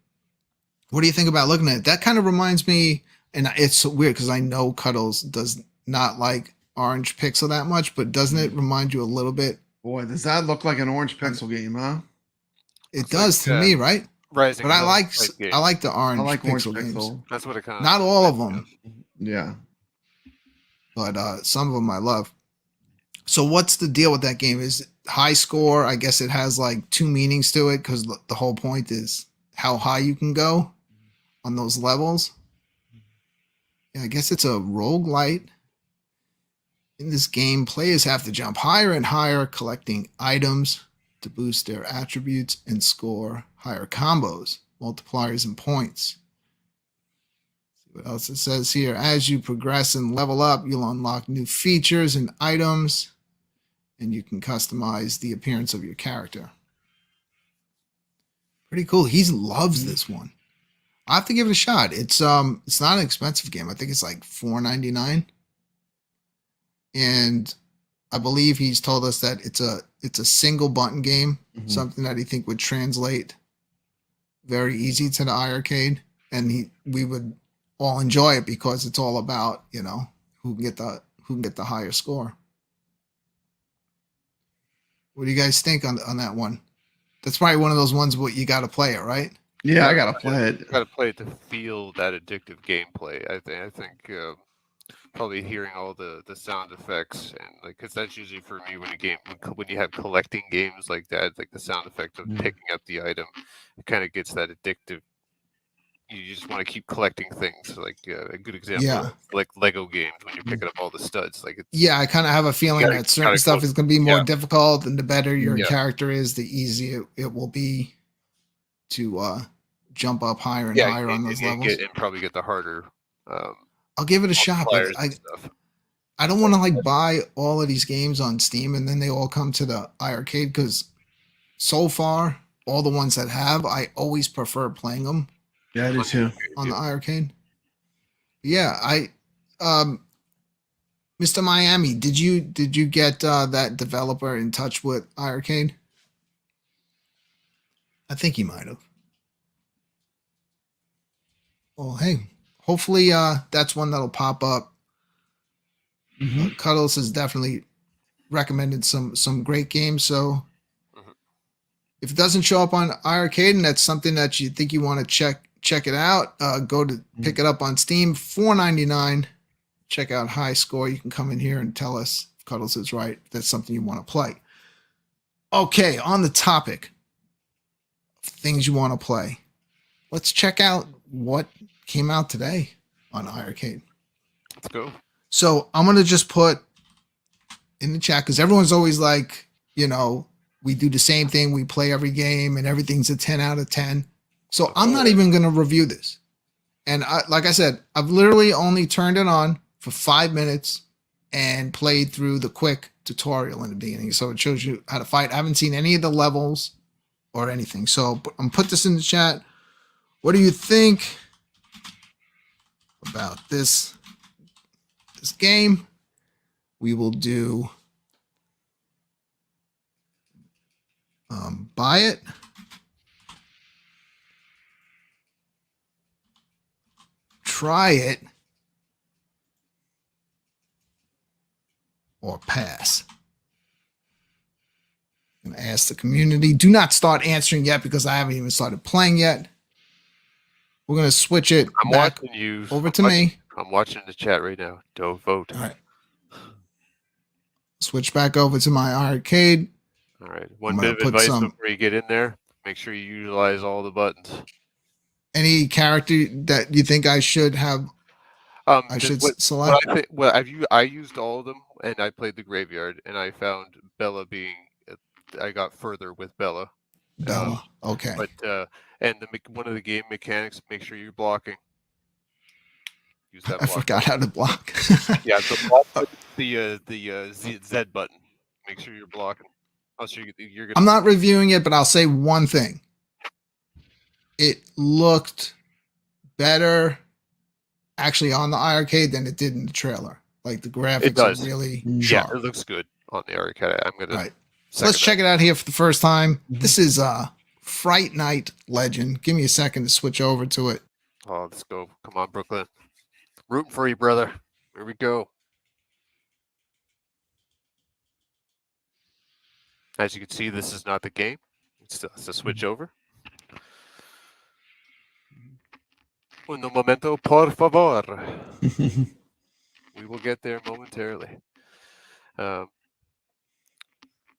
What do you think about looking at it? That kind of reminds me, and it's weird because I know Cuddles does not like Orange Pixel that much, but doesn't it remind you a little bit? Boy, does that look like an Orange Pixel game, huh? It does to me, right? Rising But I Sun like type game. I like the Orange I like Pixel Orange games. Pixel. That's what it kind of. Not all of them, Yeah. but some of them I love. So what's the deal with that game? Is it high score? I guess it has like two meanings to it because the whole point is how high you can go on those levels. Yeah, I guess it's a roguelite. In this game, players have to jump higher and higher, collecting items to boost their attributes and score higher combos, multipliers, and points. See what else it says here. As you progress and level up, you'll unlock new features and items, and you can customize the appearance of your character. Pretty cool. He loves this one. I have to give it a shot. It's not an expensive game. I think it's like $4.99. And I believe he's told us that it's a single button game, something that he think would translate very easy to the iArcade, and we would all enjoy it because it's all about who can get the higher score. What do you guys think on that one? That's probably one of those ones where you got to play it, right? Yeah, I gotta play it. Got to play it to feel that addictive gameplay. I think probably hearing all the sound effects and because that's usually for me when you have collecting games like that, like the sound effect of picking up the item, it kind of gets that addictive. You just want to keep collecting things. Like a good example, like Lego games when you're picking up all the studs. I kind of have a feeling that certain stuff is going to be more difficult, and the better your character is, the easier it will be to jump up higher and higher on those levels. And probably get the harder. I'll give it a shot, but I don't want to buy all of these games on Steam and then they all come to the iArcade, because so far all the ones that have, I always prefer playing them. Yeah, I do too. On the iArcade. Yeah, Mr. Miami, did you get that developer in touch with iArcade? I think he might have. Well, hey, hopefully that's one that'll pop up. Cuddles has definitely recommended some great games. So if it doesn't show up on iArcade and that's something that you think you want to check it out, go to pick it up on Steam, $4.99. Check out High Score. You can come in here and tell us if Cuddles is right. If that's something you want to play. Okay, on the topic of things you want to play, let's check out what came out today on iArcade. Let's go. So I'm going to just put in the chat, because everyone's always like, we do the same thing. We play every game and everything's a 10 out of 10. So I'm not even going to review this. And like I said, I've literally only turned it on for 5 minutes and played through the quick tutorial in the beginning. So it shows you how to fight. I haven't seen any of the levels or anything. So I'm put this in the chat. What do you think about this game? We will do buy it, try it, or pass. I'm going to ask the community. Do not start answering yet because I haven't even started playing yet. We're going to switch it back over to me. I'm watching the chat right now. Don't vote. All right. Switch back over to my arcade. All right. One bit of advice before you get in there: make sure you utilize all the buttons. Any character that you think I should have? I should select. I used all of them, and I played the graveyard, and I found Bella being. I got further with Bella. Bella. Okay. But and one of the game mechanics: make sure you're blocking. Use that. I forgot how to block. Yeah, the Z button. Make sure you're blocking. Oh, so you're gonna... I'm not reviewing it, but I'll say one thing. It looked better actually on the iArcade than it did in the trailer. Like the graphics are really sharp. Yeah, it looks good on the arcade. I'm gonna... Right. So let's check it out here for the first time. This is Fright Night Legend. Give me a second to switch over to it. Oh, let's go. Come on, Brooklyn. Rooting for you, brother. Here we go. As you can see, this is not the game. It's a switch over. Un momento, por favor. We will get there momentarily.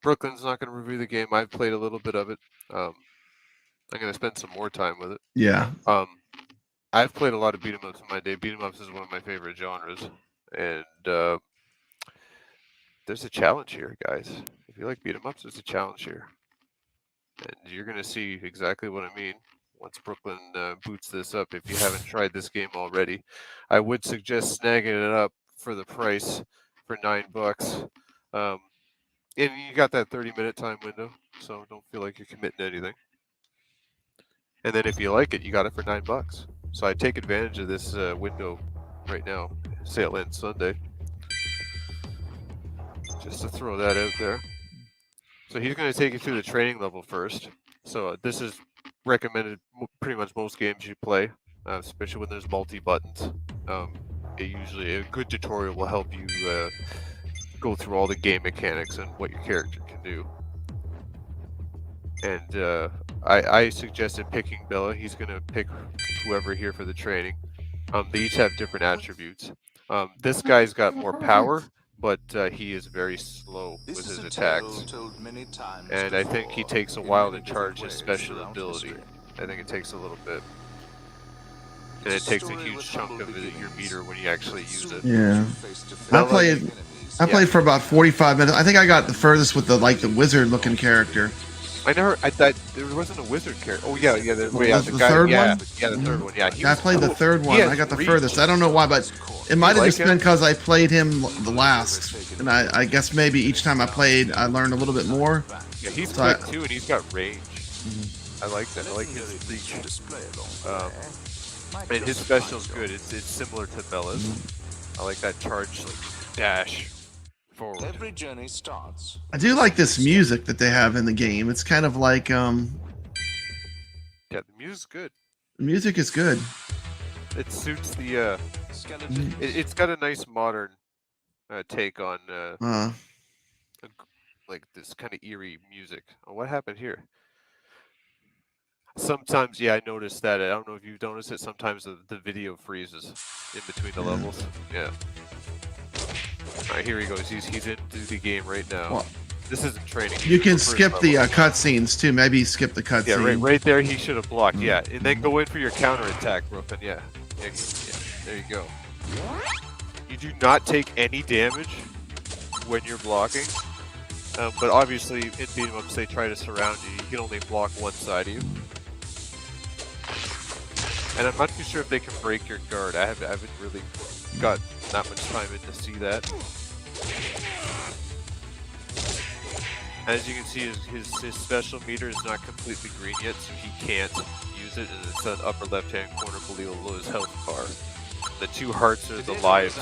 Brooklyn's not going to review the game. I've played a little bit of it. I'm going to spend some more time with it. Yeah. I've played a lot of beat 'em ups in my day. Beat 'em ups is one of my favorite genres, and there's a challenge here, guys. If you like beat 'em ups, there's a challenge here, and you're going to see exactly what I mean once Brooklyn boots this up. If you haven't tried this game already, I would suggest snagging it up for the price for $9. And you got that 30-minute time window, so don't feel like you're committing to anything. And then if you like it, you got it for $9. So I take advantage of this window right now. Sale ends Sunday. Just to throw that out there. So he's going to take you through the training level first. So this is recommended pretty much most games you play, especially when there's multi-buttons. A good tutorial will help you go through all the game mechanics and what your character can do. And I suggested picking Bella. He's going to pick whoever here for the training. They each have different attributes. This guy's got more power, but he is very slow with his attacks. And I think he takes a while to charge his special ability. I think it takes a little bit. And it takes a huge chunk of your meter when you actually use it. Yeah. I played for about 45 minutes. I think I got the furthest with the wizard looking character. I thought there wasn't a wizard character. Oh yeah, the third one. Yeah, the third one. Yeah, I played the third one. I got the furthest. I don't know why, but it might have just been because I played him the last, and I guess maybe each time I played, I learned a little bit more. Yeah, he's quick too, and he's got range. I like that. I like his reach. And his special is good. It's similar to Bella's. I like that charge dash. Forward. Every journey starts. I do like this music that they have in the game. It's kind of like yeah, the music's good. The music is good. It suits the it's got a nice modern take on like this kind of eerie music. Oh, what happened here? Sometimes, yeah, I noticed that. I don't know if you've noticed it. Sometimes the video freezes in between the levels. Yeah. All right, here he goes. He's into the game right now. Well, this isn't training. You can skip the cutscenes too. Maybe skip the cutscene. Yeah, right there. He should have blocked. Yeah, and then go in for your counter attack, Brooklyn. Yeah, there you go. You do not take any damage when you're blocking, but obviously in beat 'em ups they try to surround you. You can only block one side of you. And I'm not too sure if they can break your guard. I haven't really got that much time in to see that. As you can see, his special meter is not completely green yet, so he can't use it, and it's in the upper left-hand corner below his health bar. The 2 hearts are the lives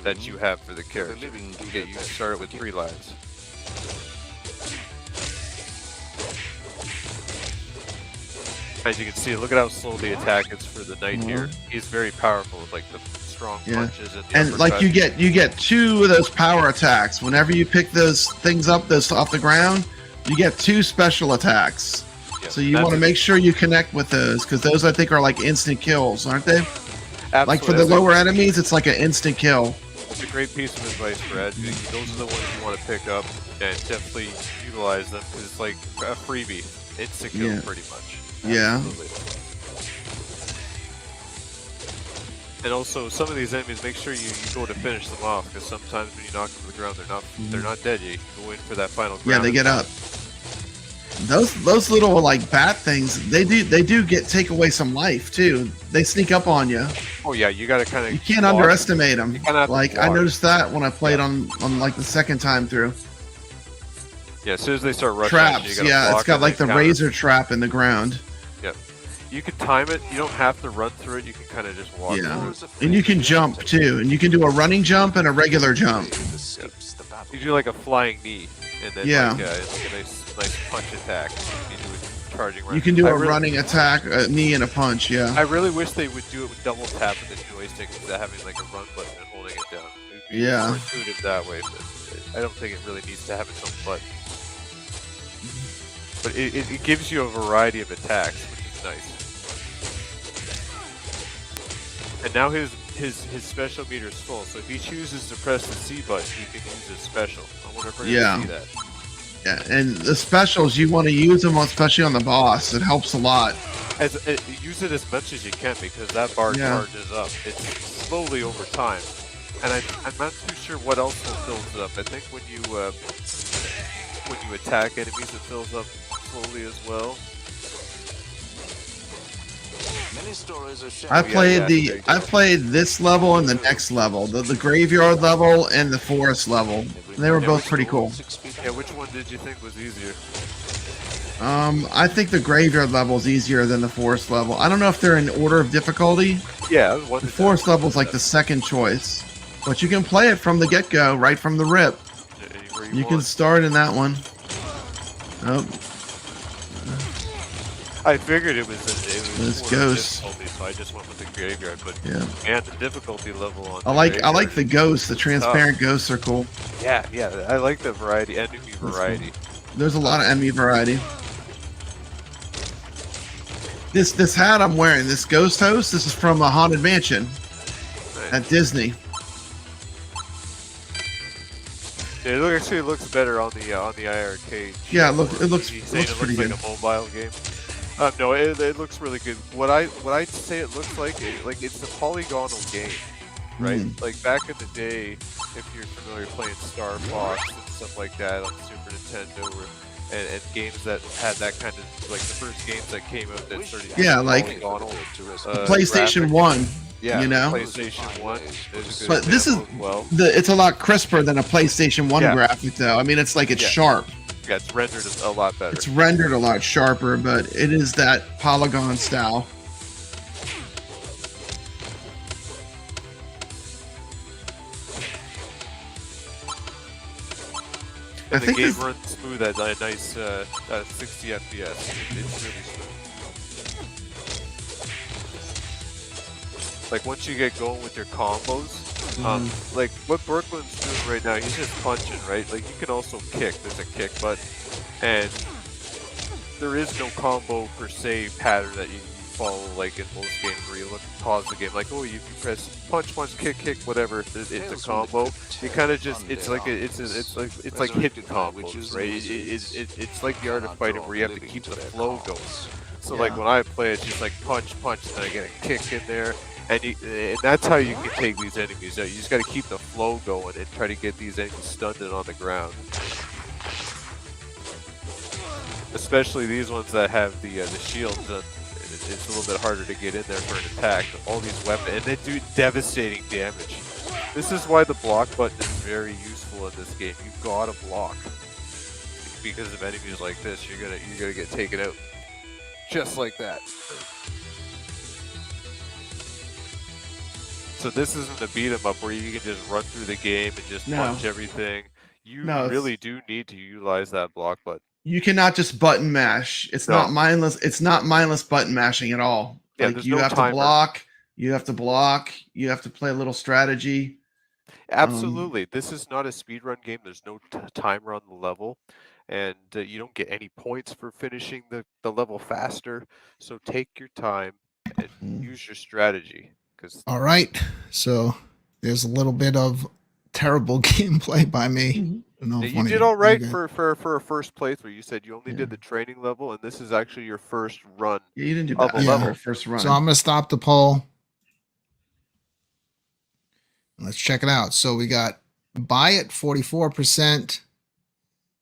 that you have for the character. You start with 3 lives. As you can see, look at how slow the attack is for the knight here. He's very powerful with like the strong punches and like you get 2 of those power attacks. Whenever you pick those things up, those off the ground, you get 2 special attacks. Yeah, so you want to make sure you connect with those, because those I think are like instant kills, aren't they? Absolutely. Like for the lower enemies, it's like an instant kill. It's a great piece of advice, Brad. Those are the ones you want to pick up and definitely utilize them, because it's like a freebie. Instant kill, pretty much. Yeah. Absolutely. And also, some of these enemies, make sure you go to finish them off, because sometimes when you knock them to the ground, they're not dead yet. You can go in for that final ground. Yeah, they get up. Those little like bat things, they do take away some life too. They sneak up on you. Oh yeah, you got to kind of. You can't underestimate them. Like I noticed that when I played on like the second time through. Yeah, as soon as they start rushing, traps. Yeah, it's got like the razor trap in the ground. Yep. You can time it. You don't have to run through it. You can kind of just walk through it. And you can jump too, and you can do a running jump and a regular jump. Yep. You do like a flying knee, and then like a nice punch attack. You do a charging run. You can do a running attack, a knee, and a punch. Yeah. I really wish they would do it with double tap with the joystick instead of having like a run button and holding it down. It would be more intuitive that way, but I don't think it really needs to have its own button. But it gives you a variety of attacks, which is nice. And now his special meter is full, so if he chooses to press the C button, he can use his special. I wonder if we're going to see that. Yeah, and the specials, you want to use them, especially on the boss. It helps a lot. Use it as much as you can, because that bar charges up. It's slowly over time. And I'm not too sure what else will fill it up. I think when you attack enemies, it fills up slowly as well. I played this level and the next level, the graveyard level and the forest level. They were both pretty cool. Yeah, which one did you think was easier? I think the graveyard level is easier than the forest level. I don't know if they're in order of difficulty. Yeah, the forest level is like the second choice, but you can play it from the get-go, right from the rip. You can start in that one. Oh. I figured it was ghost. Difficulty, so I just went with the graveyard. But and the difficulty level on. I like the ghosts. The transparent ghosts are cool. Yeah, I like the variety, enemy variety. There's a lot of enemy variety. This hat I'm wearing, this ghost host, this is from a Haunted Mansion at Disney. Yeah, it actually looks better on the iiRcade. Yeah, it looks pretty good. Like a mobile game. No, it looks really good. What I'd say it looks like, it's a polygonal game, right? Like back in the day, if you're familiar playing Star Fox and stuff like that on Super Nintendo, and games that had that kind of, like the first games that came out that started polygonal, PlayStation 1. Yeah, you know, PlayStation 1. But this is it's a lot crisper than a PlayStation 1 graphic, though. I mean, it's like it's sharp. Yeah, it's rendered a lot better. It's rendered a lot sharper, but it is that polygon style. And the game runs smooth at a nice 60 FPS. It's really smooth. Like once you get going with your combos, like what Brooklyn's doing right now, he's just punching, right? Like you can also kick. There's a kick button, and there is no combo per se pattern that you follow like in most games where you look pause the game like, oh, you press punch, kick, whatever. It's a combo. You kind of just it's like hidden combos, right? It's like the Art of Fighting where you have to keep the flow going. So like when I play, it's just like punch, and then I get a kick in there. And that's how you can take these enemies out. You just got to keep the flow going and try to get these enemies stunned and on the ground. Especially these ones that have the shields. It's a little bit harder to get in there for an attack. All these weapons, and they do devastating damage. This is why the block button is very useful in this game. You've got to block because of enemies like this. You're gonna get taken out just like that. So this isn't a beat 'em up where you can just run through the game and just punch everything. You really do need to utilize that block button. You cannot just button mash. It's not mindless. It's not mindless button mashing at all. Yeah, like you have to block. You have to block. You have to play a little strategy. Absolutely. This is not a speedrun game. There's no timer on the level. And you don't get any points for finishing the level faster. So take your time and use your strategy. All right, so there's a little bit of terrible gameplay by me. You did all right for a first playthrough. You said you only did the training level, and this is actually your first run. Yeah, you didn't do that. Level. First run. So I'm gonna stop the poll. Let's check it out. So we got buy it 44%,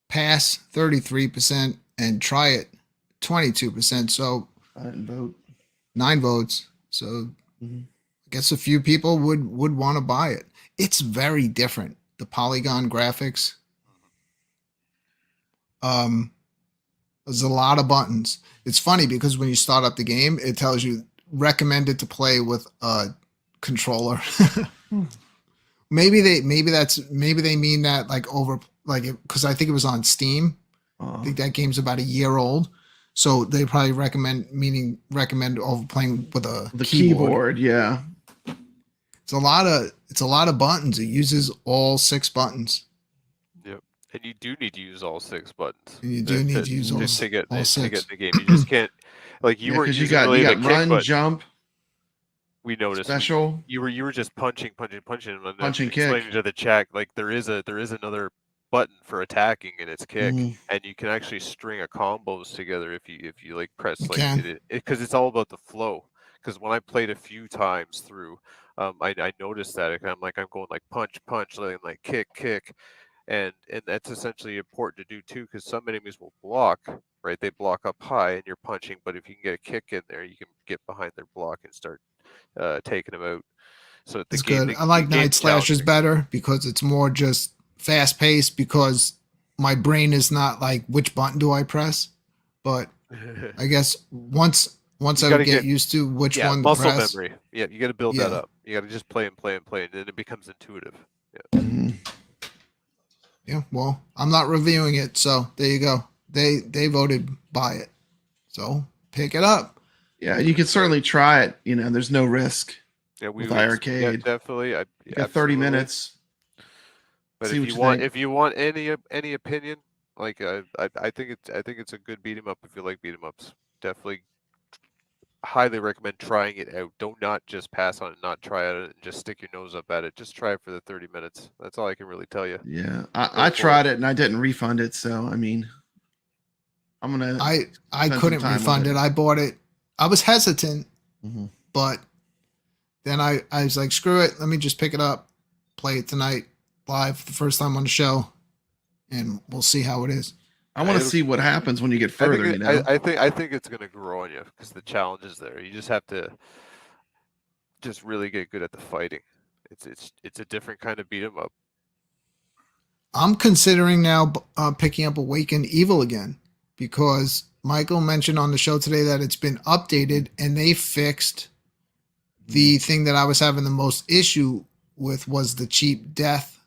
pass 33%, and try it 22%. So I didn't vote. 9 votes. So I guess a few people would want to buy it. It's very different. The polygon graphics. There's a lot of buttons. It's funny because when you start up the game, it tells you recommended to play with a controller. maybe they mean that because I think it was on Steam. I think that game's about a year old, so they probably recommend over playing with the keyboard. Yeah, it's a lot of buttons. It uses all 6 buttons. Yep, and you do need to use all 6 buttons. You do need to use all 6 to get in the game. You just can't you weren't using you got run, kick, jump. We noticed special. You were just punching, and punching, explaining to the chat there is another button for attacking, and it's kick, and you can actually string a combos together if you like press it because it's all about the flow. Because when I played a few times through, I noticed that I'm going like punch, like kick, and that's essentially important to do too, because some enemies will block. Right, they block up high, and you're punching. But if you can get a kick in there, you can get behind their block and start taking them out. So it's good. I like Night Slashers better because it's more just fast paced. Because my brain is not like which button do I press, but I guess once I get used to which one to muscle press. memory. Yeah, you got to build that up. You got to just play, and then it becomes intuitive. Yeah. Yeah. Well, I'm not reviewing it, so there you go. They voted by it, so pick it up. Yeah, you can certainly try it. There's no risk. Yeah, with iiRcade. Definitely. You got 30 minutes. But if you want any opinion, I think it's a good beat 'em up if you like beat 'em ups. Definitely, highly recommend trying it out. Don't not just pass on it, not try it, and just stick your nose up at it. Just try it for the 30 minutes. That's all I can really tell you. Yeah, I tried it and I didn't refund it. So I'm gonna. I couldn't refund it. I bought it. I was hesitant, but then I was like, screw it. Let me just pick it up, play it tonight live for the first time on the show, and we'll see how it is. I want to see what happens when you get further. I think it's going to grow on you because the challenge is there. You just have to just really get good at the fighting. It's a different kind of beat 'em up. I'm considering now picking up Awakened Evil again because Michael mentioned on the show today that it's been updated and they fixed the thing that I was having the most issue with was the cheap death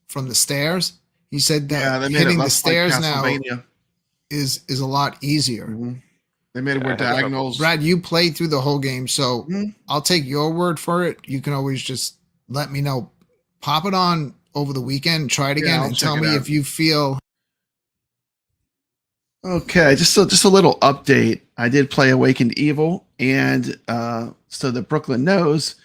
from the stairs. He said that hitting the stairs now is a lot easier. They made it where diagonals. Brad, you played through the whole game, so I'll take your word for it. You can always just let me know. Pop it on over the weekend, try it again, and tell me if you feel. Okay, just a little update. I did play Awakened Evil, and so that Brooklyn knows,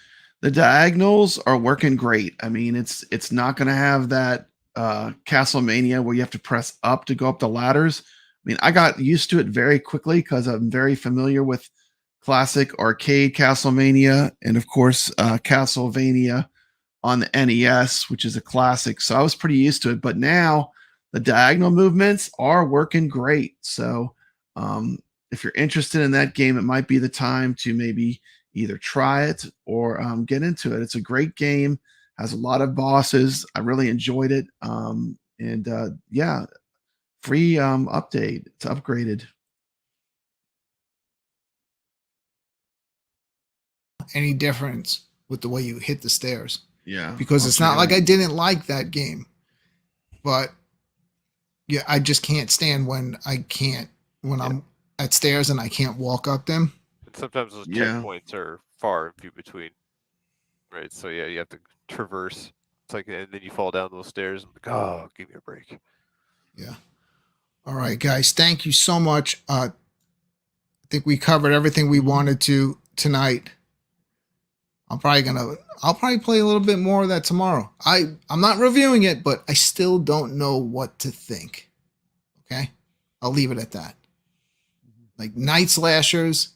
the diagonals are working great. It's not going to have that Castlemania where you have to press up to go up the ladders. I got used to it very quickly because I'm very familiar with classic arcade Castlemania and of course Castlevania on the NES, which is a classic. So I was pretty used to it, but now the diagonal movements are working great. So if you're interested in that game, it might be the time to maybe either try it or get into it. It's a great game, has a lot of bosses. I really enjoyed it. Free update. It's upgraded. Any difference with the way you hit the stairs? Yeah. Because it's not like I didn't like that game, but yeah, I just can't stand when I'm at stairs and I can't walk up them. And sometimes those checkpoints are far and few between, right? So yeah, you have to traverse. It's like, and then you fall down those stairs and like, oh, give me a break. Yeah. All right, guys. Thank you so much. I think we covered everything we wanted to tonight. I'll probably play a little bit more of that tomorrow. I'm not reviewing it, but I still don't know what to think. Okay? I'll leave it at that. Like Night Slashers.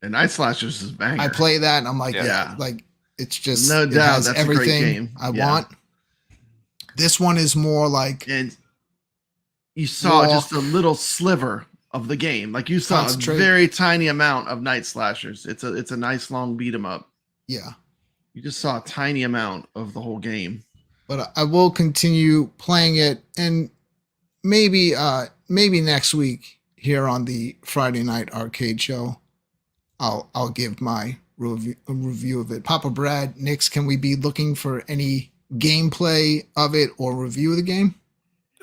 And Night Slashers is banger. I play that and I'm like, like it's just no doubt that's everything a great game. I want. This one is more like, and you saw just a little sliver of the game. Like you saw a very tiny amount of Night Slashers. It's a nice long beat 'em up. Yeah. You just saw a tiny amount of the whole game. But I will continue playing it, and maybe next week here on the Friday Night Arcade Show, I'll give my review of it. Papa Brad, Nix, can we be looking for any gameplay of it or review of the game?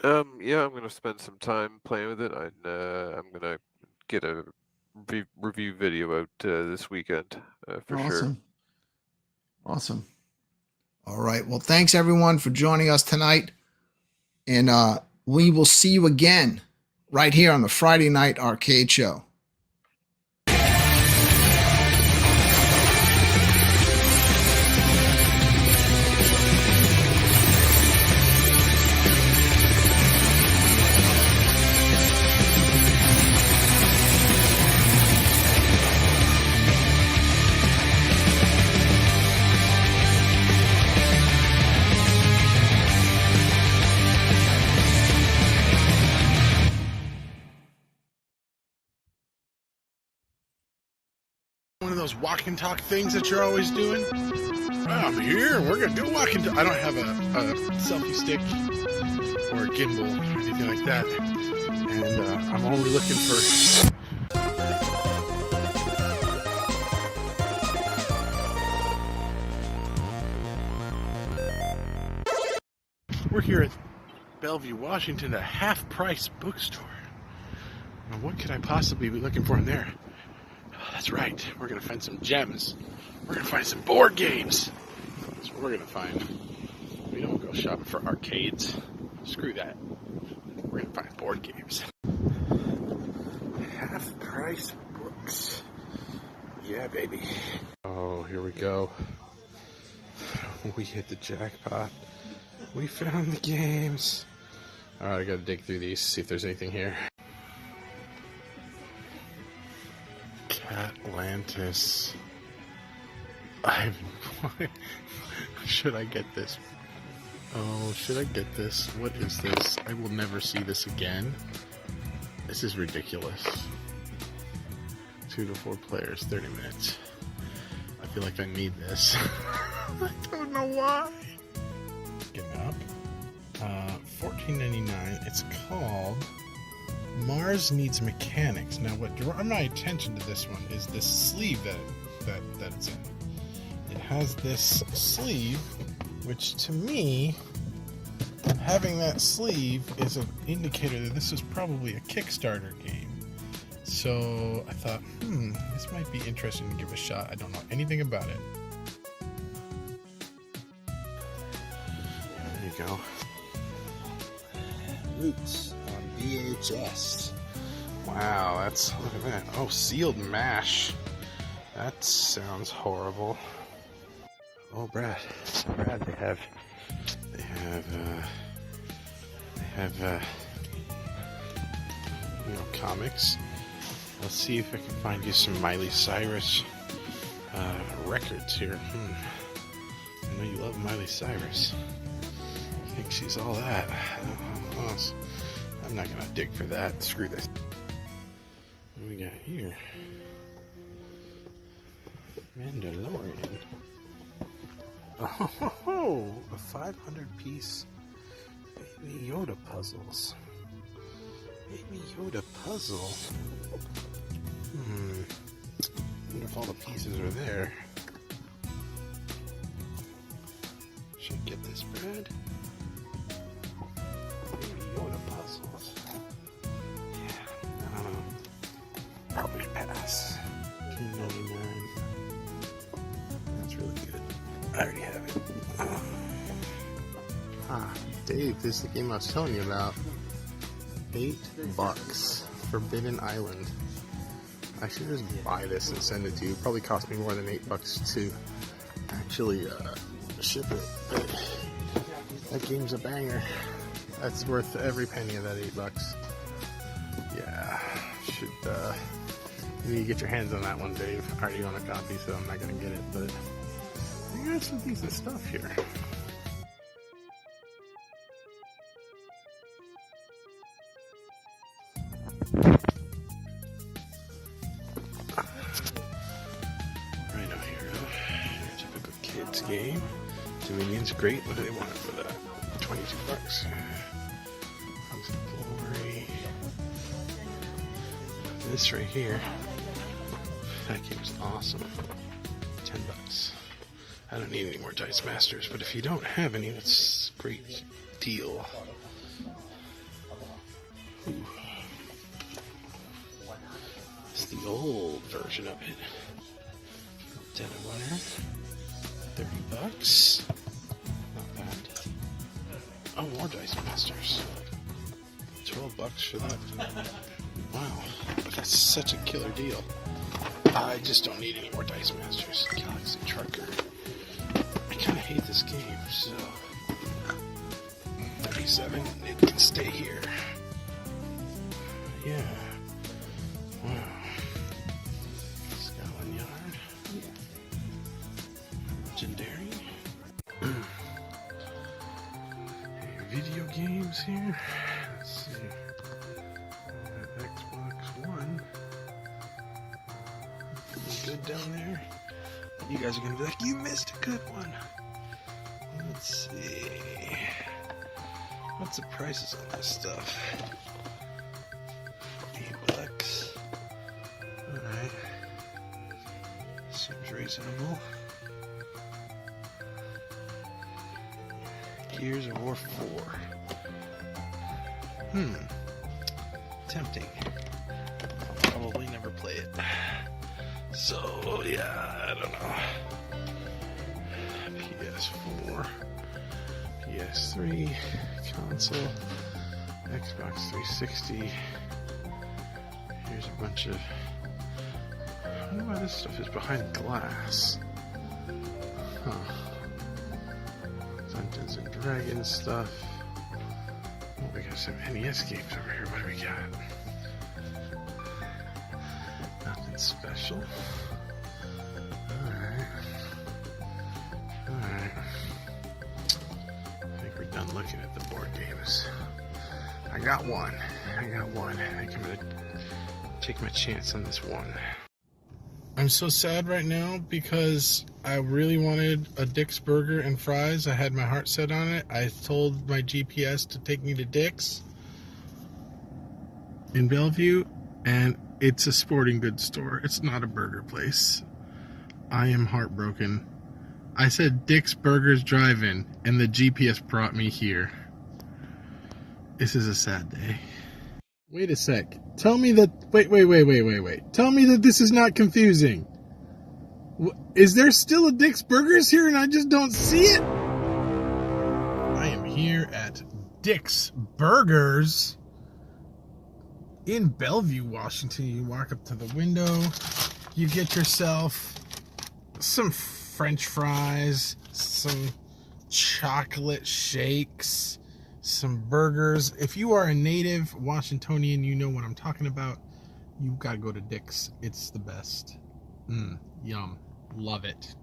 Yeah, I'm gonna spend some time playing with it. I'm gonna get a review video out this weekend for sure. Awesome. All right. Well, thanks everyone for joining us tonight. And we will see you again right here on the Friday Night Arcade Show. One of those walk and talk things that you're always doing. I'm here. We're gonna do a walk and talk. I don't have a selfie stick or a gimbal or anything like that, and I'm only looking for. We're here at Bellevue, Washington, a half-price bookstore. Now, what could I possibly be looking for in there? That's right, we're gonna find some gems. We're gonna find some board games. That's what we're gonna find. We don't go shopping for arcades. Screw that. We're gonna find board games. Half price books. Yeah, baby. Oh, here we go. We hit the jackpot. We found the games. Alright, I gotta dig through these, see if there's anything here. Atlantis. Should I get this? Oh, should I get this? What is this? I will never see this again. This is ridiculous. 2 to 4 players, 30 minutes. I feel like I need this. I don't know why. Getting up. $14.99. It's called Mars Needs Mechanics. Now, what drew my attention to this one is this sleeve that it's in. It has this sleeve, which to me, having that sleeve is an indicator that this is probably a Kickstarter game. So I thought, this might be interesting to give a shot. I don't know anything about it. There you go. Roots on VHS. Wow, look at that. Oh, sealed mash. That sounds horrible. Oh, Brad, they have comics. Let's see if I can find you some Miley Cyrus records here. I know you love Miley Cyrus. I think she's all that. I'm not gonna dig for that. Screw this. What do we got here? Mandalorian. Oh, a 500-piece Baby Yoda puzzles. Baby Yoda puzzle. Wonder if all the pieces are there. Should I get this, Brad? Baby Yoda puzzles. Yeah, probably pass. $2.99. That's really good. I already have it. Dave, this is the game I was telling you about. $8. Forbidden Island. I should just buy this and send it to you. It'd probably cost me more than $8 to actually ship it. But that game's a banger. That's worth every penny of that $8. Yeah, should you need to get your hands on that one, Dave. I already own a copy, so I'm not gonna get it. But you got some decent stuff here. Rhino Hero, typical kids game. Dominion's great. What do they want for that? $22. This right here, that game's awesome. $10. I don't need any more Dice Masters, but if you don't have any, that's a great deal. Ooh. It's the old version of it. Dead winner. $30. Not bad. Oh, more Dice Masters. $12 for that. Wow, that's such a killer deal. I just don't need any more Dice Masters. Galaxy Trucker. I kind of hate this game, so 37. It can stay here. Yeah. Wow. Scotland Yard. Legendary. Video games here. Let's see. Xbox One. Good down there. You guys are gonna be like, you missed a good one. Let's see. What's the prices on this stuff? $8. Alright. Seems reasonable. Gears of War 4. Tempting. I'll probably never play it. So, yeah, I don't know. PS4, PS3, console, Xbox 360. Here's a bunch of... I don't know why this stuff is behind glass. Huh. Dungeons and Dragons stuff. Oh, we got some NES games over here. What do we got? Nothing special. Alright. I think we're done looking at the board games. I got one. I think I'm gonna take my chance on this one. I'm so sad right now because I really wanted a Dick's Burger and fries. I had my heart set on it. I told my GPS to take me to Dick's in Bellevue, and it's a sporting goods store. It's not a burger place. I am heartbroken. I said Dick's Burgers Drive-In, and the GPS brought me here. This is a sad day. Wait a sec. Tell me that... Wait. Tell me that this is not confusing. Is there still a Dick's Burgers here and I just don't see it? I am here at Dick's Burgers in Bellevue, Washington. You walk up to the window. You get yourself some French fries, some chocolate shakes, some burgers. If you are a native Washingtonian, you know what I'm talking about. You've got to go to Dick's. It's the best. Yum. Love it.